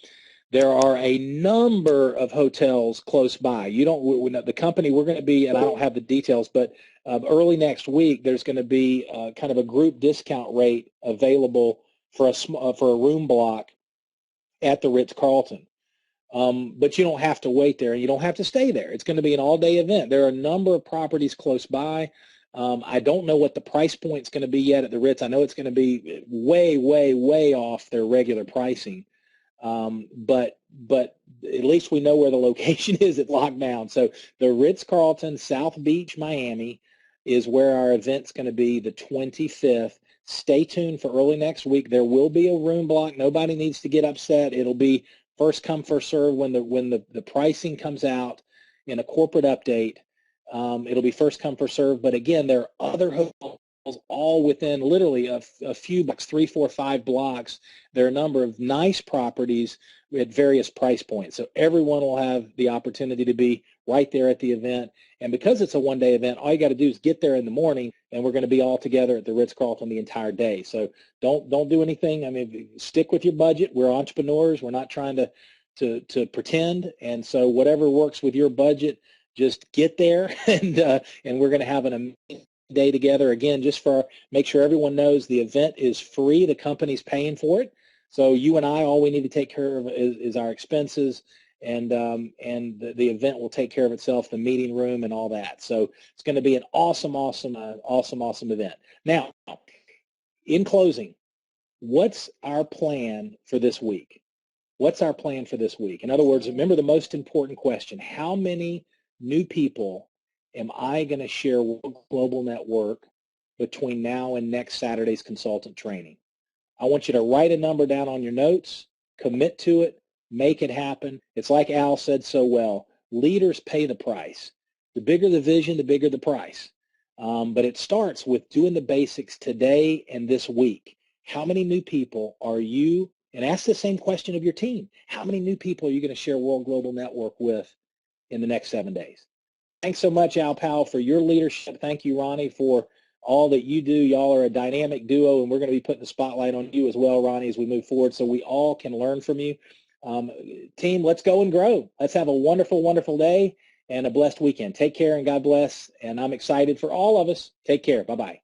[SPEAKER 1] There are a number of hotels close by. The company we're going to be, and I don't have the details, but early next week there's going to be kind of a group discount rate available for a room block at the Ritz-Carlton. But you don't have to wait there, and you don't have to stay there. It's going to be an all-day event. There are a number of properties close by. I don't know what the price point's going to be yet at the Ritz. I know it's going to be way, way, way off their regular pricing. But at least we know where the location is at lockdown. So the Ritz-Carlton South Beach, Miami is where our event's going to be the 25th. Stay tuned for early next week. There will be a room block. Nobody needs to get upset. It'll be first come, first serve when the pricing comes out in a corporate update. It'll be first come, first serve. But again, there are other hotels all within literally a few blocks, 3, 4, 5 blocks. There are a number of nice properties at various price points. So everyone will have the opportunity to be right there at the event. And because it's a one-day event, all you got to do is get there in the morning, and we're going to be all together at the Ritz-Carlton the entire day. So don't do anything. I mean, stick with your budget. We're entrepreneurs. We're not trying to pretend. And so whatever works with your budget, just get there, and we're going to have an amazing day together. Again, just for make sure everyone knows the event is free. The company's paying for it. So you and I, all we need to take care of is our expenses, and the event will take care of itself, the meeting room and all that. So it's going to be an awesome event. Now, in closing, what's our plan for this week? What's our plan for this week? In other words, remember the most important question: how many new people am I going to share World Global Network between now and next Saturday's consultant training? I want you to write a number down on your notes, commit to it, make it happen. It's like Al said so well, leaders pay the price. The bigger the vision, the bigger the price. But it starts with doing the basics today and this week. How many new people are you, and ask the same question of your team, how many new people are you going to share World Global Network with in the next 7 days? Thanks so much, Al Powell, for your leadership. Thank you, Ronnie, for all that you do. Y'all are a dynamic duo, and we're going to be putting the spotlight on you as well, Ronnie, as we move forward, so we all can learn from you. Team, let's go and grow. Let's have a wonderful, wonderful day and a blessed weekend. Take care and God bless, and I'm excited for all of us. Take care. Bye-bye.